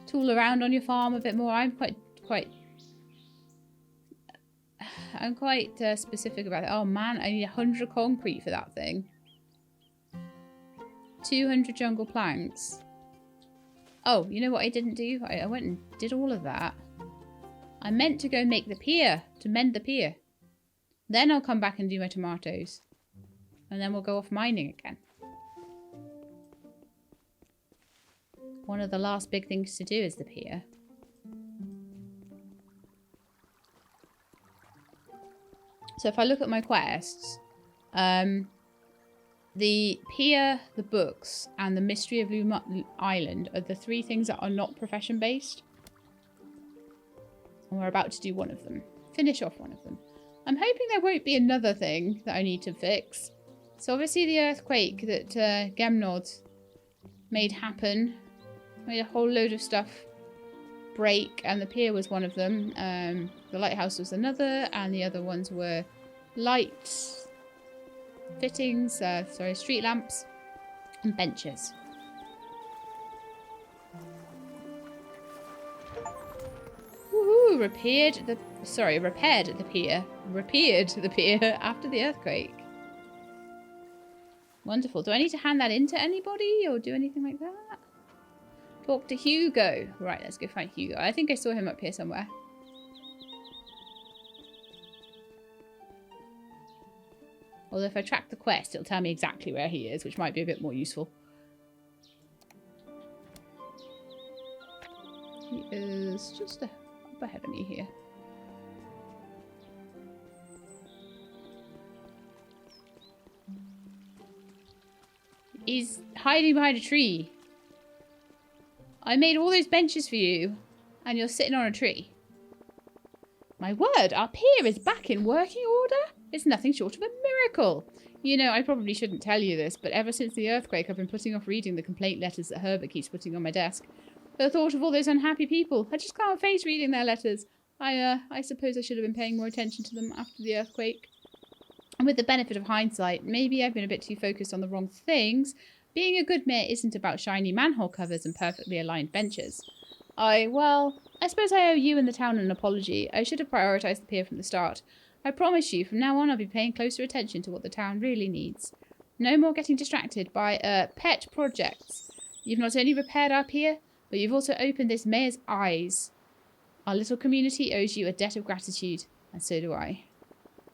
tool around on your farm a bit more, I'm quite specific about it. Oh man, I need 100 concrete for that thing. 200 jungle planks. Oh, you know what I didn't do? I went and did all of that. I meant to go make the pier, to mend the pier. Then I'll come back and do my tomatoes. And then we'll go off mining again. One of the last big things to do is the pier. So if I look at my quests, the pier, the books, and the mystery of Luma Island are the 3 things that are not profession based. And we're about to do one of them. Finish off one of them. I'm hoping there won't be another thing that I need to fix. So obviously the earthquake that Gemnod made happen made a whole load of stuff break, and the pier was one of them. The lighthouse was another, and the other ones were light fittings, street lamps and benches. Woohoo! Repaired the pier after the earthquake. Wonderful. Do I need to hand that in to anybody or do anything like that? Talk to Hugo. Right, let's go find Hugo. I think I saw him up here somewhere. Although if I track the quest, it'll tell me exactly where he is, which might be a bit more useful. He is just up ahead of me here. He's hiding behind a tree. I made all those benches for you, and you're sitting on a tree. My word, our pier is back in working order? It's nothing short of a miracle. You know, I probably shouldn't tell you this, but ever since the earthquake, I've been putting off reading the complaint letters that Herbert keeps putting on my desk. The thought of all those unhappy people, I just can't face reading their letters. I suppose I should have been paying more attention to them after the earthquake. And with the benefit of hindsight, maybe I've been a bit too focused on the wrong things. Being a good mayor isn't about shiny manhole covers and perfectly aligned benches. I suppose I owe you and the town an apology. I should have prioritised the pier from the start. I promise you, from now on I'll be paying closer attention to what the town really needs. No more getting distracted by, pet projects. You've not only repaired our pier, but you've also opened this mayor's eyes. Our little community owes you a debt of gratitude, and so do I.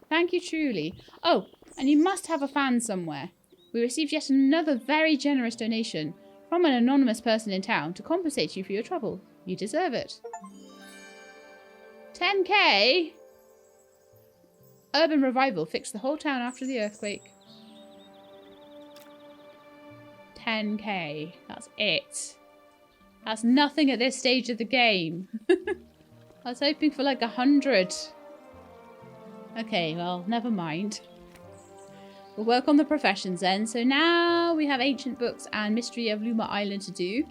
Thank you truly. Oh, and you must have a fan somewhere. We received yet another very generous donation from an anonymous person in town to compensate you for your trouble. You deserve it. 10k? Urban revival fixed the whole town after the earthquake. 10k. That's it. That's nothing at this stage of the game. I was hoping for like 100. Okay, well, never mind. We'll work on the professions then. So now we have ancient books and mystery of Luma Island to do.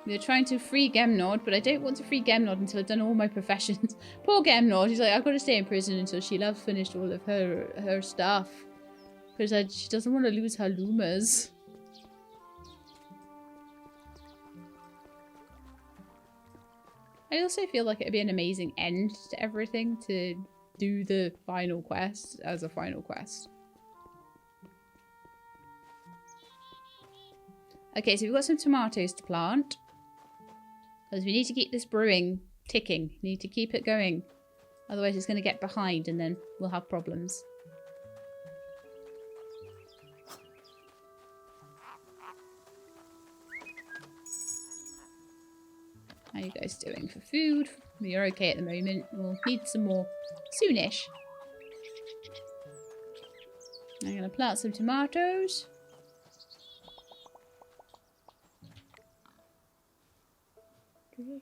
We're trying to free Gemnod, but I don't want to free Gemnod until I've done all my professions. Poor Gemnod, he's like, I've got to stay in prison until Sheila's finished all of her stuff. Because she doesn't want to lose her Lumas. I also feel like it'd be an amazing end to everything to do the final quest as a final quest. Okay, so we've got some tomatoes to plant. Because we need to keep this brewing ticking. We need to keep it going. Otherwise it's going to get behind and then we'll have problems. How are you guys doing for food? You're okay at the moment. We'll need some more soonish. I'm going to plant some tomatoes. The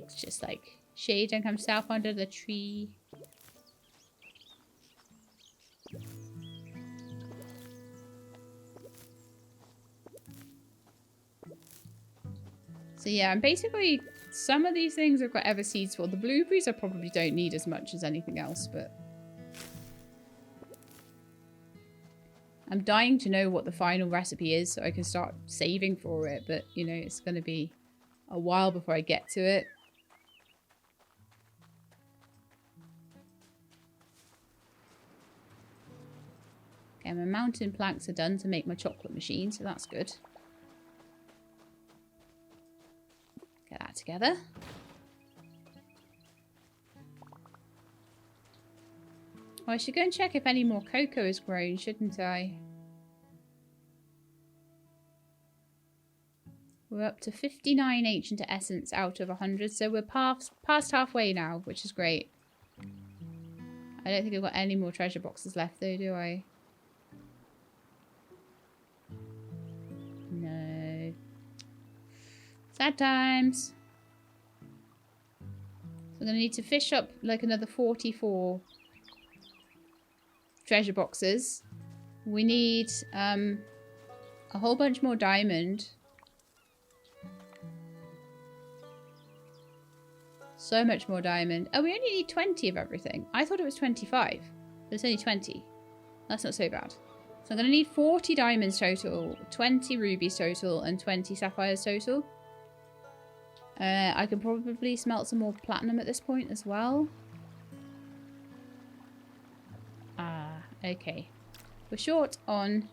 pig's just like, shade, don't come south under the tree. So yeah, and basically some of these things I've got ever seeds for. The blueberries I probably don't need as much as anything else, but I'm dying to know what the final recipe is so I can start saving for it, but you know, it's going to be a while before I get to it. Okay, my mountain planks are done to make my chocolate machine, so that's good. Get that together. Oh, I should go and check if any more cocoa is grown, shouldn't I? We're up to 59 ancient essence out of 100, so we're past halfway now, which is great. I don't think I've got any more treasure boxes left though, do I? No. Sad times. So I'm going to need to fish up like another 44 treasure boxes. We need a whole bunch more diamond. So much more diamond. Oh, we only need 20 of everything. I thought it was 25, but it's only 20. That's not so bad. So I'm going to need 40 diamonds total, 20 rubies total, and 20 sapphires total. I can probably smelt some more platinum at this point as well. Ah, okay. We're short on...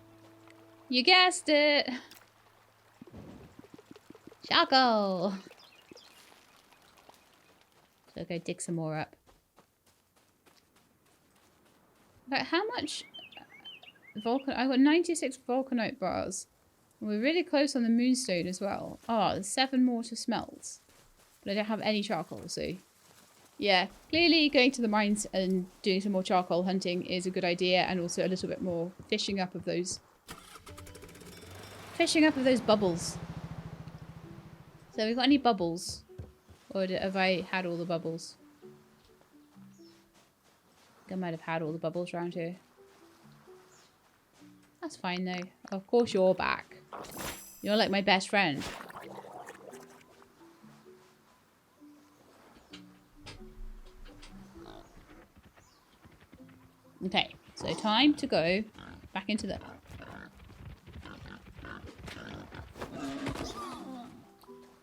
You guessed it! Charcoal! So I'll go dig some more up. Okay, how much... I got 96 vulcanite bars. We're really close on the moonstone as well. Oh, there's 7 more to smelt. But I don't have any charcoal, so... Yeah, clearly going to the mines and doing some more charcoal hunting is a good idea. And also a little bit more fishing up of those... bubbles. So we got any bubbles? Or have I had all the bubbles? I think I might have had all the bubbles around here. That's fine though. Of course you're back. You're like my best friend. Okay, so time to go back into the...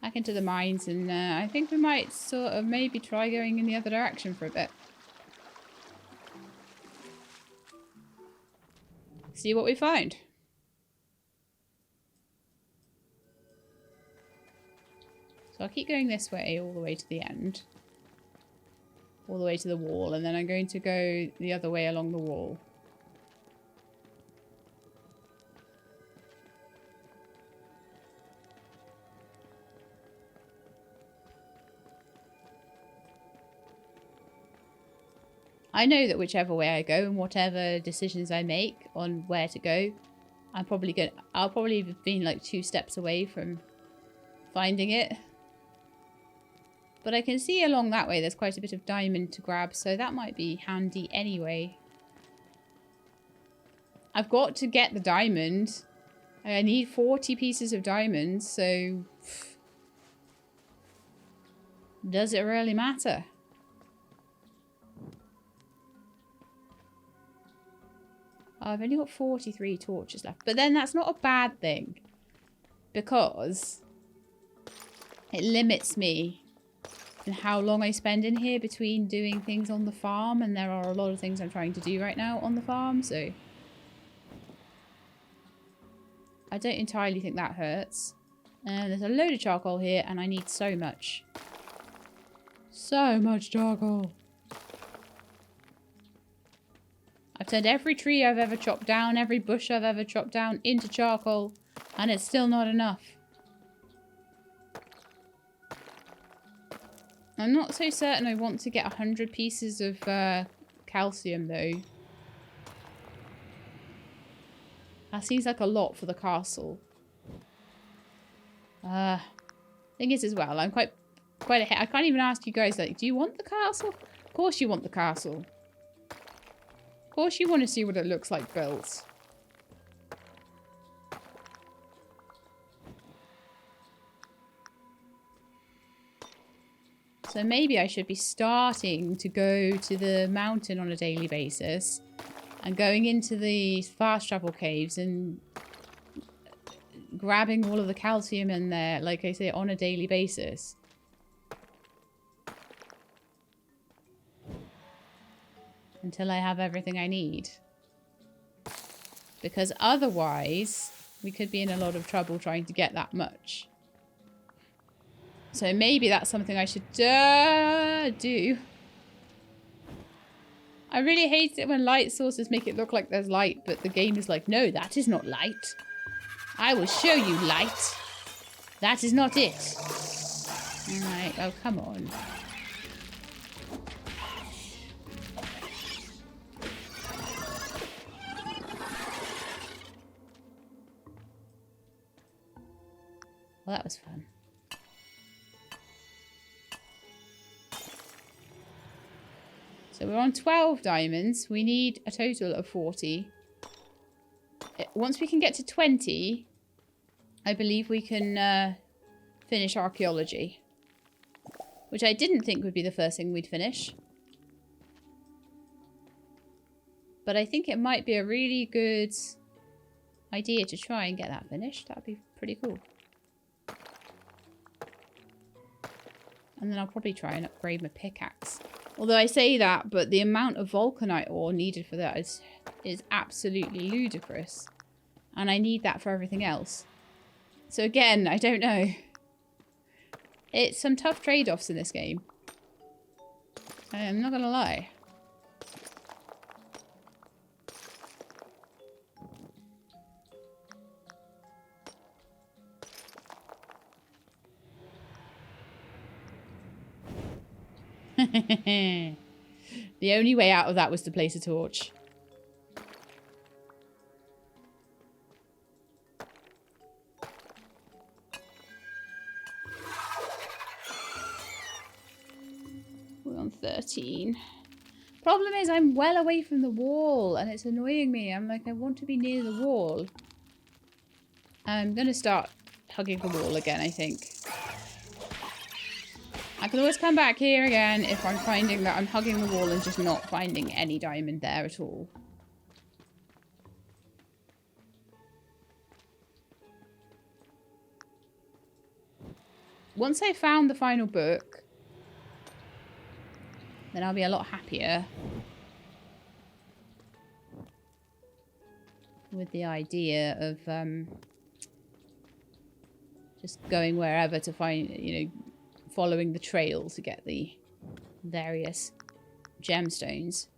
Back into the mines, and I think we might sort of maybe try going in the other direction for a bit. See what we find. So I'll keep going this way all the way to the end. All the way to the wall, and then I'm going to go the other way along the wall. I know that whichever way I go and whatever decisions I make on where to go, I'll probably have been like 2 steps away from finding it. But I can see along that way there's quite a bit of diamond to grab, so that might be handy anyway. I've got to get the diamond. I need 40 pieces of diamond, so... Does it really matter? Oh, I've only got 43 torches left. But then that's not a bad thing. Because it limits me in how long I spend in here between doing things on the farm. And there are a lot of things I'm trying to do right now on the farm. So I don't entirely think that hurts. And there's a load of charcoal here. And I need so much. So much charcoal. I've turned every tree I've ever chopped down, every bush I've ever chopped down into charcoal, and it's still not enough. I'm not so certain I want to get 100 pieces of calcium though. That seems like a lot for the castle. Thing is as well, I'm quite ahead. I can't even ask you guys, like, do you want the castle? Of course you want the castle. Of course you want to see what it looks like built. So maybe I should be starting to go to the mountain on a daily basis. And going into the fast travel caves and grabbing all of the calcium in there, like I say, on a daily basis. Until I have everything I need. Because otherwise, we could be in a lot of trouble trying to get that much. So maybe that's something I should do. I really hate it when light sources make it look like there's light, but the game is like, no, that is not light. I will show you light. That is not it. Alright, oh, come on. Well, that was fun. So we're on 12 diamonds. We need a total of 40. Once we can get to 20, I believe we can finish archaeology. Which I didn't think would be the first thing we'd finish. But I think it might be a really good idea to try and get that finished. That'd be pretty cool. And then I'll probably try and upgrade my pickaxe. Although I say that, but the amount of vulcanite ore needed for that is absolutely ludicrous. And I need that for everything else. So again, I don't know. It's some tough trade-offs in this game. I'm not gonna lie. The only way out of that was to place a torch. We're on 13. Problem is I'm well away from the wall and it's annoying me. I'm like, I want to be near the wall. I'm going to start hugging the wall again, I think. I can always come back here again if I'm finding that I'm hugging the wall and just not finding any diamond there at all. Once I've found the final book, then I'll be a lot happier with the idea of just going wherever to find, you know, following the trail to get the various gemstones.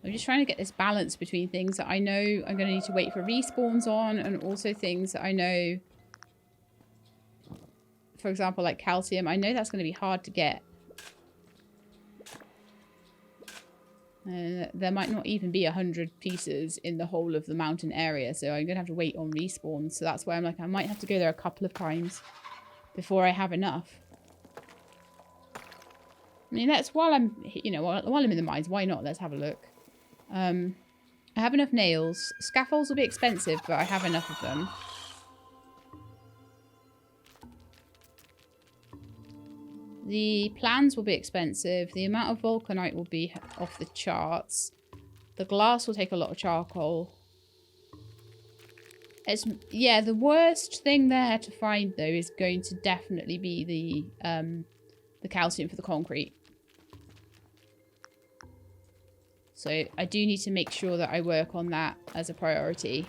I'm just trying to get this balance between things that I know I'm going to need to wait for respawns on and also things that I know, for example, like calcium. I know that's going to be hard to get. There might not even be 100 pieces in the whole of the mountain area, so I'm going to have to wait on respawns. So that's why I'm like, I might have to go there a couple of times before I have enough. I mean, that's while I'm, you know, while I'm in the mines, why not? Let's have a look. I have enough nails. Scaffolds will be expensive, but I have enough of them. The plans will be expensive. The amount of vulcanite will be off the charts. The glass will take a lot of charcoal. Yeah, the worst thing there to find, though, is going to definitely be the calcium for the concrete. So I do need to make sure that I work on that as a priority.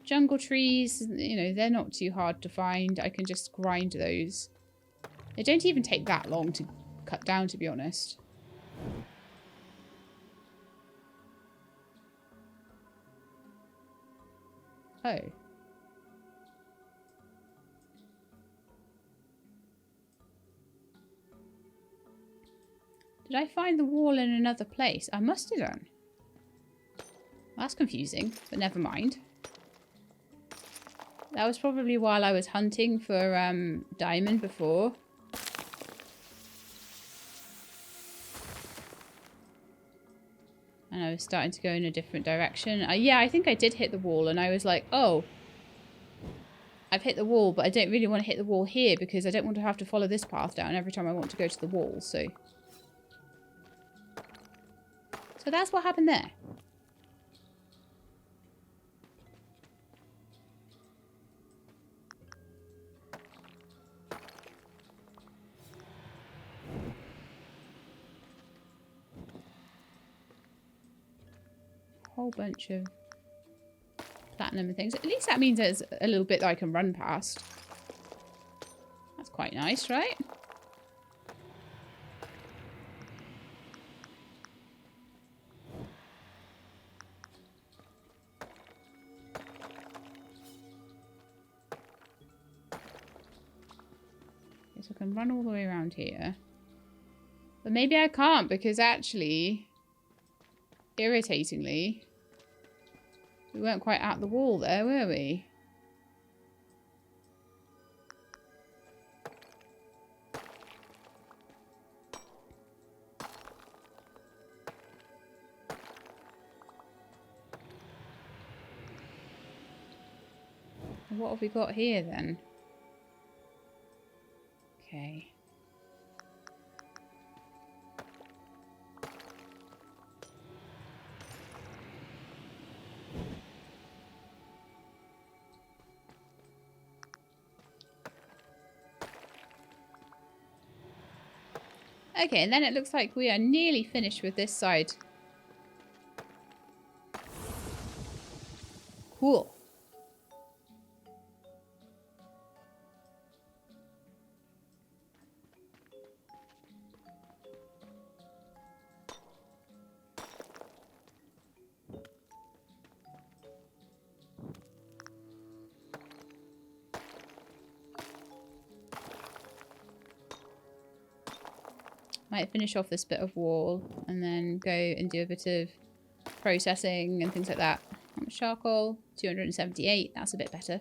Jungle trees, you know, they're not too hard to find. I can just grind those. They don't even take that long to cut down, to be honest. Oh. Did I find the wall in another place? I must have done. That's confusing, but never mind. That was probably while I was hunting for diamond before. And I was starting to go in a different direction. Yeah, I think I did hit the wall and I was like, oh, I've hit the wall, but I don't really want to hit the wall here because I don't want to have to follow this path down every time I want to go to the wall, so that's what happened there. Whole bunch of platinum and things. At least that means there's a little bit that I can run past. That's quite nice, right? Okay, so I can run all the way around here. But maybe I can't because actually, irritatingly, we weren't quite at the wall there, were we? What have we got here then? Okay. Okay, and then it looks like we are nearly finished with this side. Cool. Might finish off this bit of wall and then go and do a bit of processing and things like that. How much charcoal? 278. That's a bit better.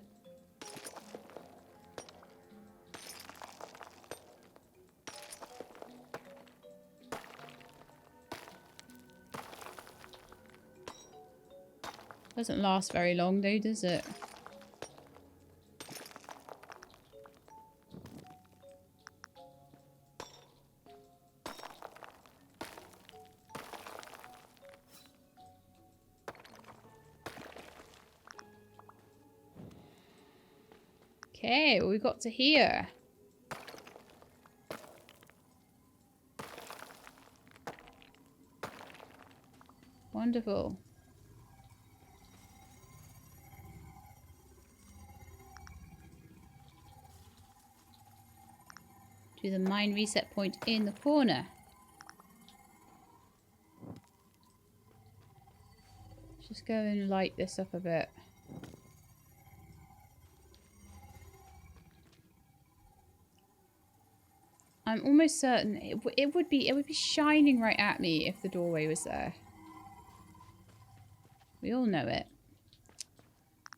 Doesn't last very long though, does it? Okay, well, we got to here. Wonderful. To the mine reset point in the corner. Just go and light this up a bit. I'm almost certain it would be shining right at me if the doorway was there. We all know it.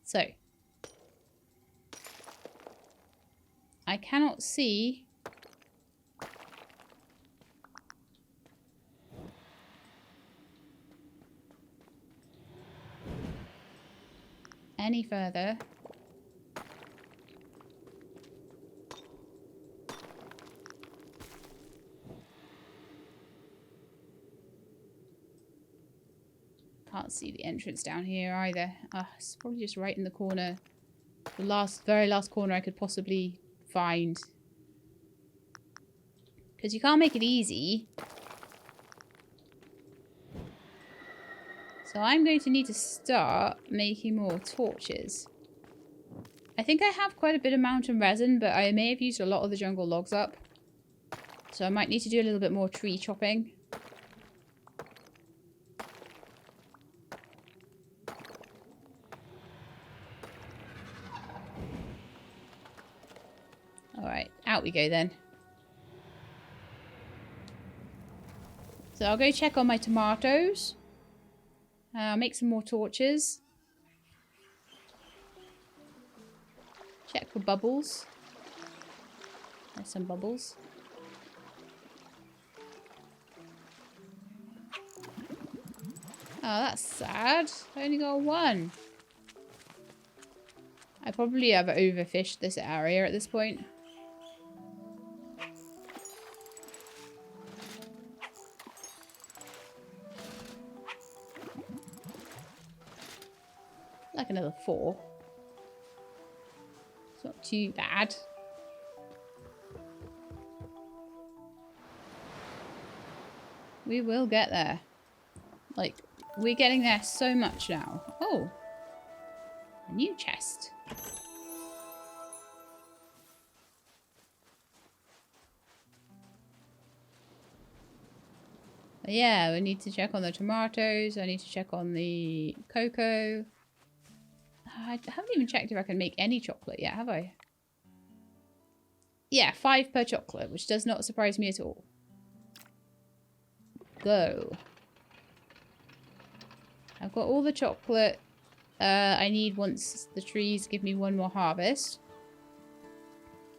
So I cannot see any further. Can't see the entrance down here either. It's probably just right in the corner. The very last corner I could possibly find. Because you can't make it easy. So I'm going to need to start making more torches. I think I have quite a bit of mountain resin, but I may have used a lot of the jungle logs up. So I might need to do a little bit more tree chopping. Alright, out we go then. So I'll go check on my tomatoes. Make some more torches. Check for bubbles. There's some bubbles. Oh, that's sad. I only got one. I probably have overfished this area at this point. Like another 4. It's not too bad. We will get there. Like, we're getting there so much now. Oh, a new chest. But yeah, we need to check on the tomatoes. I need to check on the cocoa. I haven't even checked if I can make any chocolate yet, have I? Yeah, 5 per chocolate, which does not surprise me at all. Go. I've got all the chocolate I need once the trees give me one more harvest.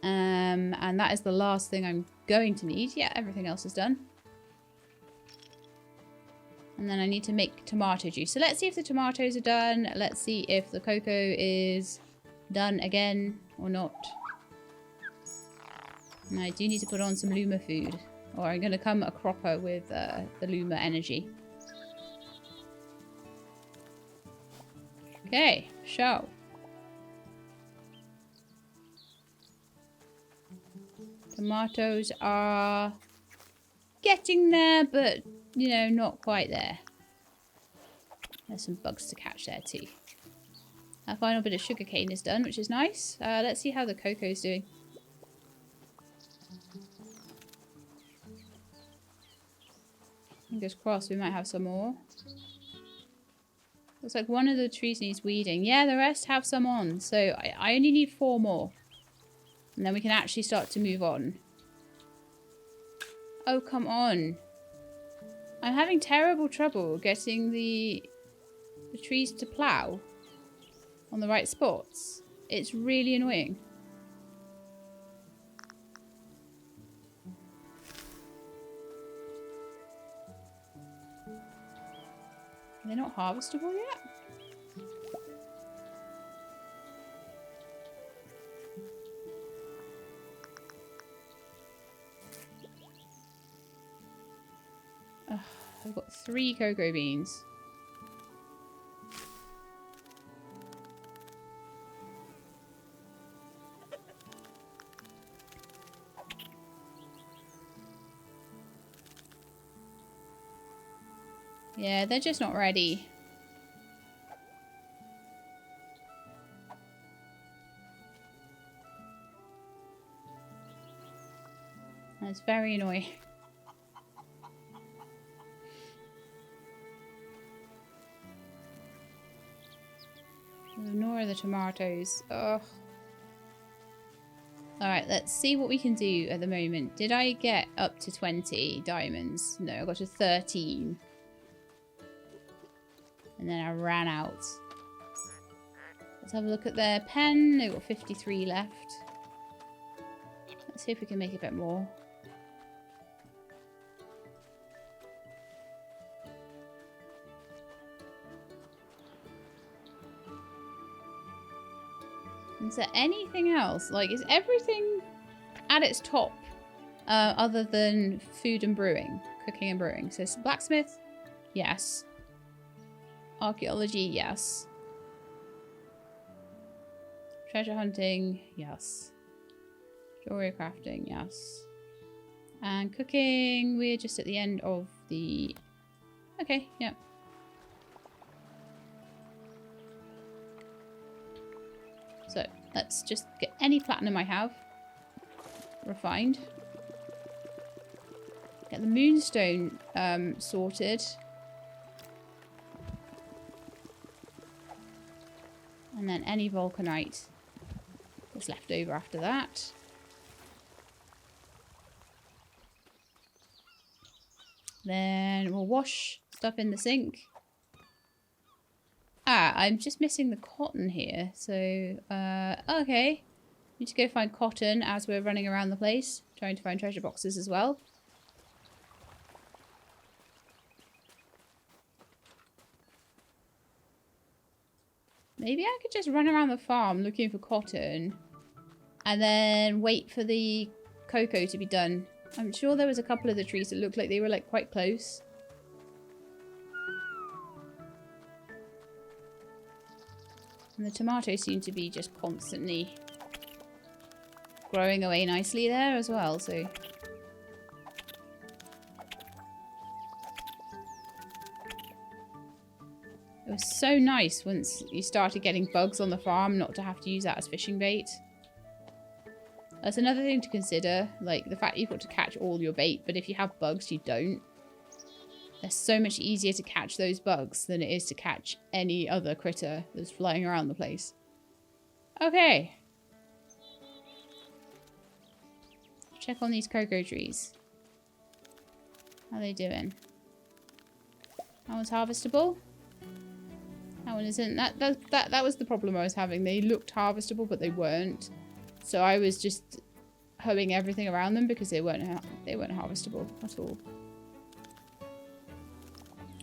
And that is the last thing I'm going to need. Yeah, everything else is done. And then I need to make tomato juice. So let's see if the tomatoes are done. Let's see if the cocoa is done again or not. And I do need to put on some Luma food. Or I'm going to come a cropper with the Luma energy. Okay, show. Tomatoes are getting there, but, you know, not quite there. There's some bugs to catch there too. Our final bit of sugarcane is done, which is nice. Let's see how the cocoa's doing. Fingers crossed we might have some more. Looks like one of the trees needs weeding. Yeah, the rest have some on. So I only need 4 more. And then we can actually start to move on. Oh, come on. I'm having terrible trouble getting the trees to plough on the right spots. It's really annoying. Are they not harvestable yet? Ugh, I've got 3 cocoa beans. Yeah, they're just not ready. That's very annoying. Nor are the tomatoes. Ugh. Alright, let's see what we can do at the moment. Did I get up to 20 diamonds? No, I got to 13. And then I ran out. Let's have a look at their pen. They've got 53 left. Let's see if we can make a bit more. Is there anything else? Like, is everything at its top other than food and brewing? Cooking and brewing. So blacksmith, yes. Archaeology, yes. Treasure hunting, yes. Jewelry crafting, yes. And cooking, we're just at the end of the... Okay, yeah. So, let's just get any platinum I have. Refined. Get the moonstone sorted. And then any vulcanite that's left over after that. Then we'll wash stuff in the sink. Ah, I'm just missing the cotton here. So, okay. Need to go find cotton as we're running around the place. Trying to find treasure boxes as well. Maybe I could just run around the farm looking for cotton. And then wait for the cocoa to be done. I'm sure there was a couple of the trees that looked like they were like quite close. And the tomatoes seem to be just constantly growing away nicely there as well, so... It was so nice once you started getting bugs on the farm not to have to use that as fishing bait. That's another thing to consider, like the fact you've got to catch all your bait, but if you have bugs, you don't. It's so much easier to catch those bugs than it is to catch any other critter that's flying around the place. Okay. Check on these cocoa trees. How are they doing? That one's harvestable. That one isn't. That was the problem I was having. They looked harvestable, but they weren't. So I was just hoeing everything around them because they weren't harvestable at all.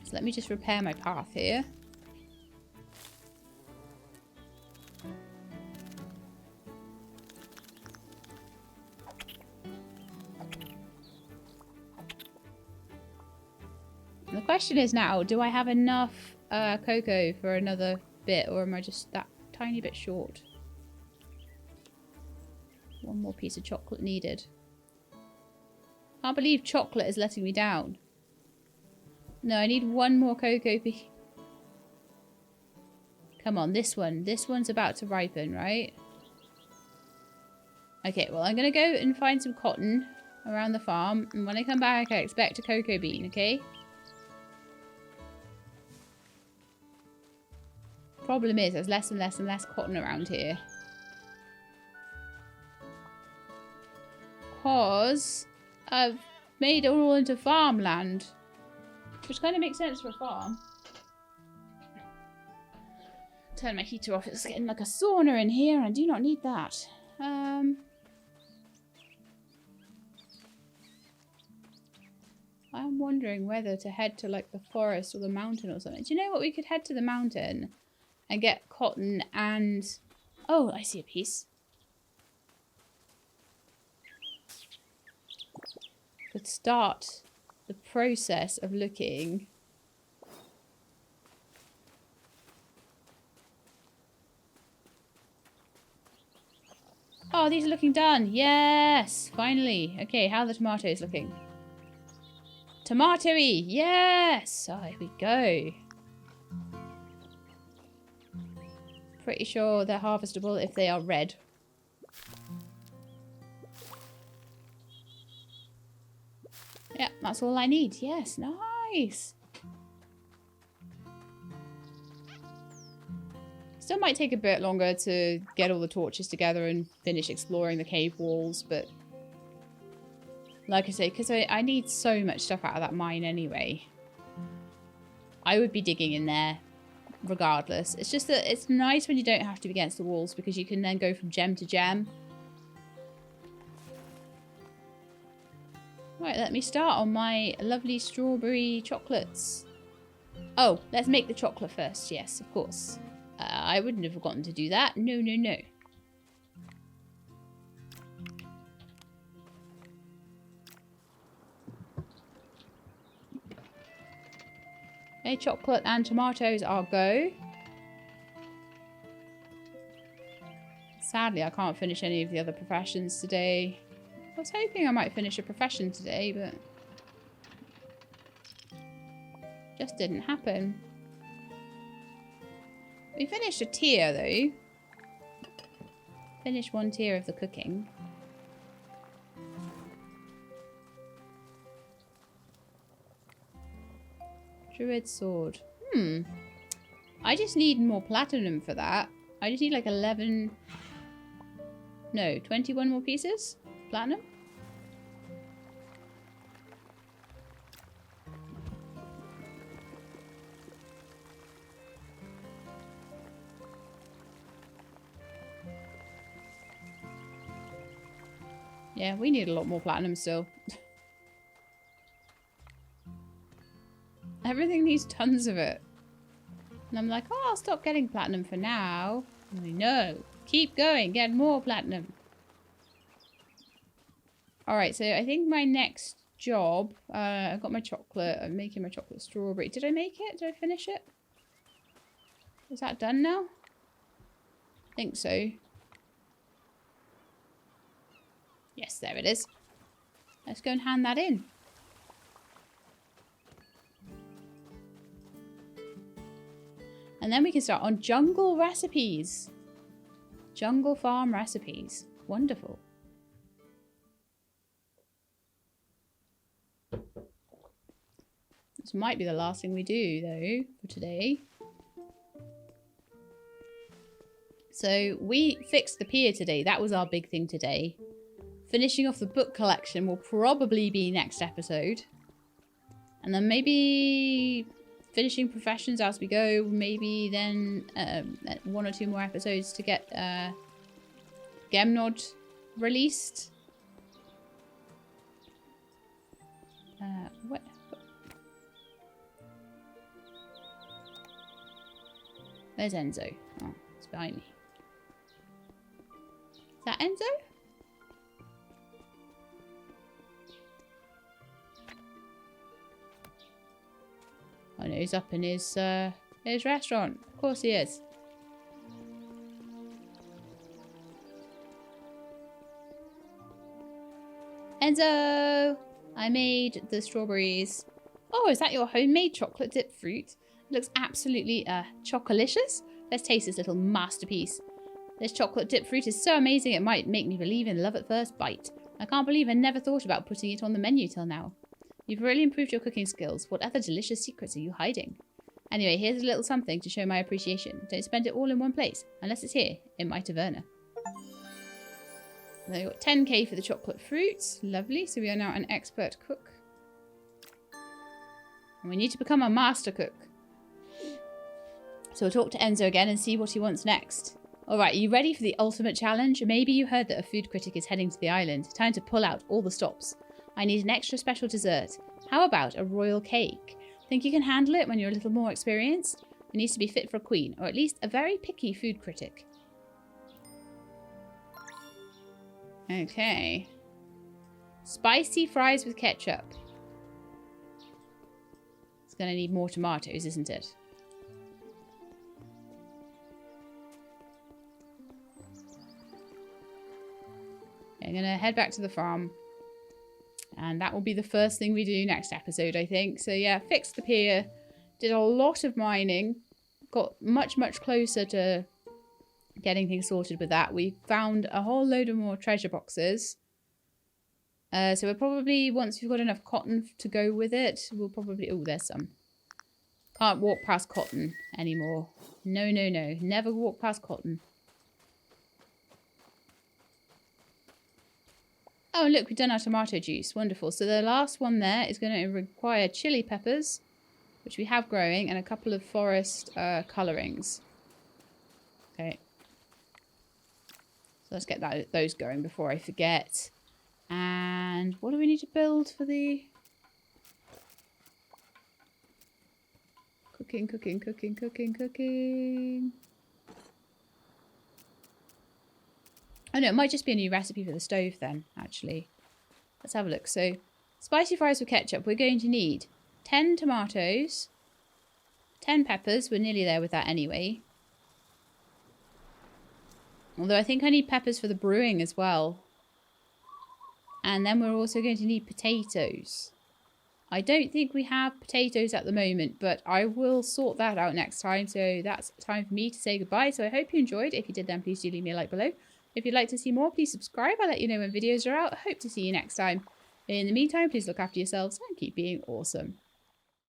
So let me just repair my path here. And the question is now, do I have enough cocoa for another bit, or am I just that tiny bit short? One more piece of chocolate needed. Can't believe chocolate is letting me down. No, I need one more cocoa piece. Come on, this one. This one's about to ripen, right? Okay, well, I'm going to go and find some cotton around the farm. And when I come back, I expect a cocoa bean, okay? Problem is, there's less and less and less cotton around here. Because I've made it all into farmland. Which kind of makes sense for a farm. Turn my heater off. It's getting like a sauna in here. I do not need that. I'm wondering whether to head to like the forest or the mountain or something. Do you know what? We could head to the mountain and get cotton and... Oh, I see a piece. Could start the process of looking. Oh, these are looking done. Yes, finally. Okay, how are the tomatoes looking? Tomatoey, yes. Oh, here we go. Pretty sure they're harvestable if they are red. Yeah, that's all I need. Yes, nice. Still might take a bit longer to get all the torches together and finish exploring the cave walls, but like I say, because I need so much stuff out of that mine anyway. I would be digging in there regardless. It's just that it's nice when you don't have to be against the walls because you can then go from gem to gem. Right, let me start on my lovely strawberry chocolates. Oh, let's make the chocolate first. Yes, of course. I wouldn't have forgotten to do that. No, no, no. Okay, chocolate and tomatoes are go. Sadly, I can't finish any of the other professions today. I was hoping I might finish a profession today, but just didn't happen. We finished a tier, though. Finished one tier of the cooking. Druid sword. I just need more platinum for that. I just need like 11... No, 21 more pieces? Platinum? Yeah, we need a lot more platinum still. Everything needs tons of it. And I'm like, oh, I'll stop getting platinum for now. I'm like, no, keep going, get more platinum. Alright, so I think my next job, I've got my chocolate, I'm making my chocolate strawberry. Did I make it? Did I finish it? Is that done now? I think so. Yes, there it is. Let's go and hand that in. And then we can start on jungle recipes. Jungle farm recipes. Wonderful. This might be the last thing we do, though, for today. So we fixed the pier today. That was our big thing today. Finishing off the book collection will probably be next episode. And then maybe finishing professions as we go. Maybe then 1 or 2 more episodes to get Gemnod released. What? Where's Enzo? Oh, it's behind me. Is that Enzo? I know he's up in his restaurant. Of course he is. Enzo! I made the strawberries. Oh, is that your homemade chocolate dipped fruit? It looks absolutely chocolicious. Let's taste this little masterpiece. This chocolate dipped fruit is so amazing it might make me believe in love at first bite. I can't believe I never thought about putting it on the menu till now. You've really improved your cooking skills. What other delicious secrets are you hiding? Anyway, here's a little something to show my appreciation. Don't spend it all in one place, unless it's here, in my taverna. Then we've got 10k for the chocolate fruits. Lovely. So we are now an expert cook. And we need to become a master cook. So we'll talk to Enzo again and see what he wants next. Alright, are you ready for the ultimate challenge? Maybe you heard that a food critic is heading to the island. Time to pull out all the stops. I need an extra special dessert. How about a royal cake? Think you can handle it when you're a little more experienced? It needs to be fit for a queen, or at least a very picky food critic. Okay. Spicy fries with ketchup. It's going to need more tomatoes, isn't it? I'm going to head back to the farm. And that will be the first thing we do next episode, I think. So yeah, fixed the pier. Did a lot of mining. Got much closer to getting things sorted with that. We found a whole load of more treasure boxes. So we're probably, once we've got enough cotton to go with it, we'll probably... Oh, there's some. Can't walk past cotton anymore. No. Never walk past cotton. Oh, look, we've done our tomato juice. Wonderful. So the last one there is going to require chili peppers, which we have growing, and a couple of forest colorings. Okay. So let's get those going before I forget. And what do we need to build for the... Cooking. Oh no, it might just be a new recipe for the stove then, actually. Let's have a look. So, spicy fries with ketchup. We're going to need 10 tomatoes, 10 peppers. We're nearly there with that anyway. Although I think I need peppers for the brewing as well. And then we're also going to need potatoes. I don't think we have potatoes at the moment, but I will sort that out next time. So that's time for me to say goodbye. So I hope you enjoyed. If you did, then please do leave me a like below. If you'd like to see more, please subscribe. I'll let you know when videos are out. I hope to see you next time. In the meantime, please look after yourselves and keep being awesome.